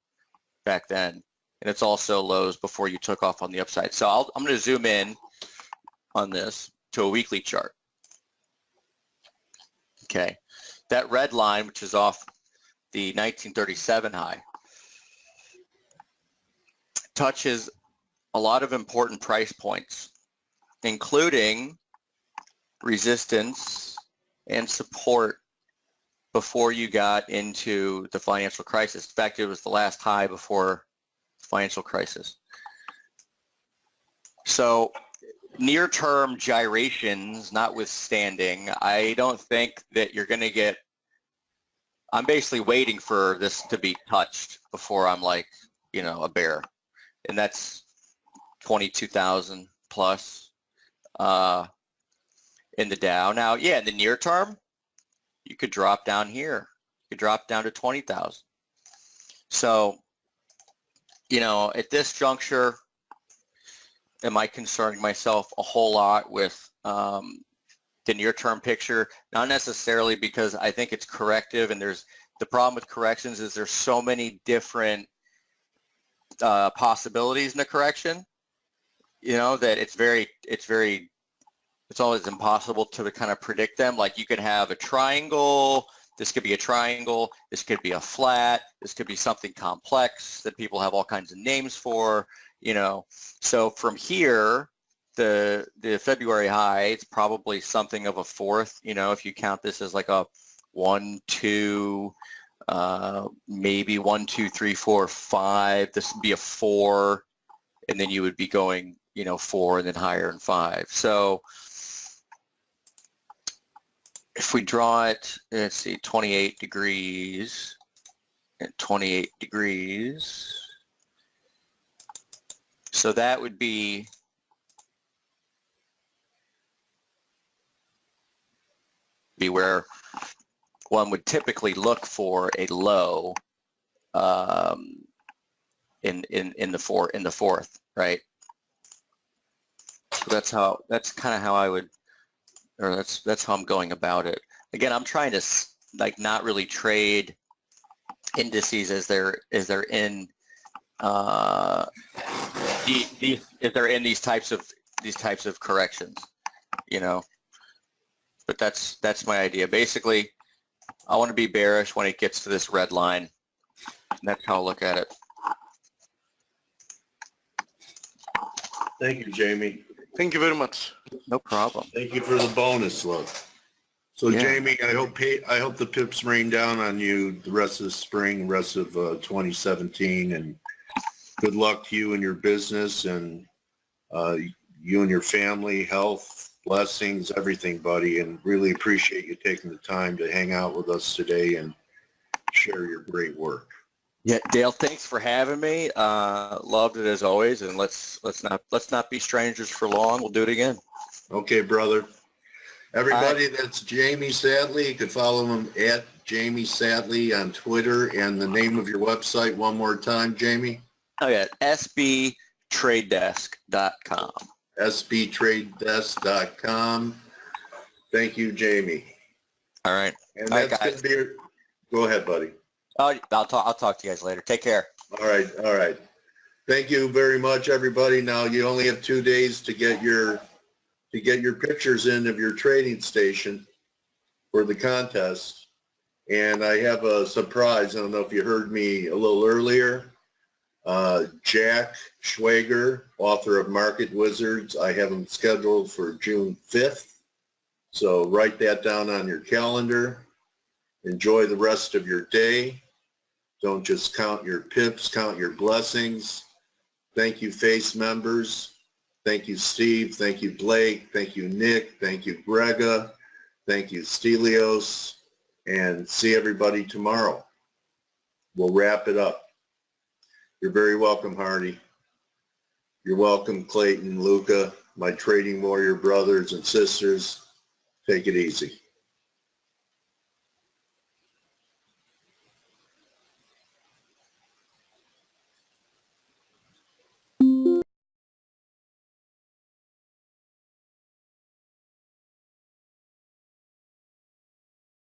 back then. And it's also lows before you took off on the upside. So I'm going to zoom in on this to a weekly chart. Okay, that red line, which is off the 1937 high, touches a lot of important price points, including resistance and support before you got into the financial crisis. In fact, it was the last high before the financial crisis. So near-term gyrations notwithstanding, I don't think that you're going to get, I'm basically waiting for this to be touched before I'm like, you know, a bear. And that's 22,000 plus in the Dow. Now, yeah, in the near term, you could drop down here. You could drop down to 20,000. So, you know, at this juncture, am I concerning myself a whole lot with the near-term picture? Not necessarily, because I think it's corrective, and there's the problem with corrections is there's so many different possibilities in the correction, you know, that it's always impossible to kind of predict them. Like you could have a triangle, this could be a triangle, this could be a flat, this could be something complex that people have all kinds of names for, you know. So from here, the February high, it's probably something of a fourth, you know, if you count this as like a 1, 2, maybe 1, 2, 3, 4, 5, this would be a 4, and then you would be going, you know, 4 and then higher and 5. So if we draw it, let's see, 28 degrees and 28 degrees. So that would be where one would typically look for a low in the fourth, right? So that's kind of how I would, or that's how I'm going about it. Again, I'm trying to like not really trade indices as they're in these types of corrections, you know. But that's my idea. Basically, I want to be bearish when it gets to this red line. And that's how I look at it. Thank you, Jamie. Thank you very much. No problem. Thank you for the bonus look. So Yeah. Jamie, I hope the pips rain down on you the rest of the spring, rest of 2017, and good luck to you and your business, and you and your family, health, blessings, everything, buddy, and really appreciate you taking the time to hang out with us today and share your great work. Yeah, Dale, thanks for having me. Loved it as always, and let's not be strangers for long. We'll do it again. Okay, brother. Everybody, that's Jamie Sadley. You can follow him at Jamie Sadley on Twitter, and the name of your website one more time, Jamie. Oh yeah, sbtradedesk.com. sbtradedesk.com. Thank you, Jamie. All right. And All right, that's going to be. Go ahead, buddy. Oh, I'll talk to you guys later. Take care. All right. Thank you very much, everybody. Now you only have 2 days to get your pictures in of your trading station for the contest. And I have a surprise. I don't know if you heard me a little earlier. Jack Schwager, author of Market Wizards, I have him scheduled for June 5th. So write that down on your calendar. Enjoy the rest of your day. Don't just count your pips, count your blessings. Thank you, FACE members. Thank you, Steve. Thank you, Blake. Thank you, Nick. Thank you, Grega. Thank you, Stelios. And see everybody tomorrow. We'll wrap it up. You're very welcome, Hardy. You're welcome, Clayton, Luca, my trading warrior brothers and sisters. Take it easy.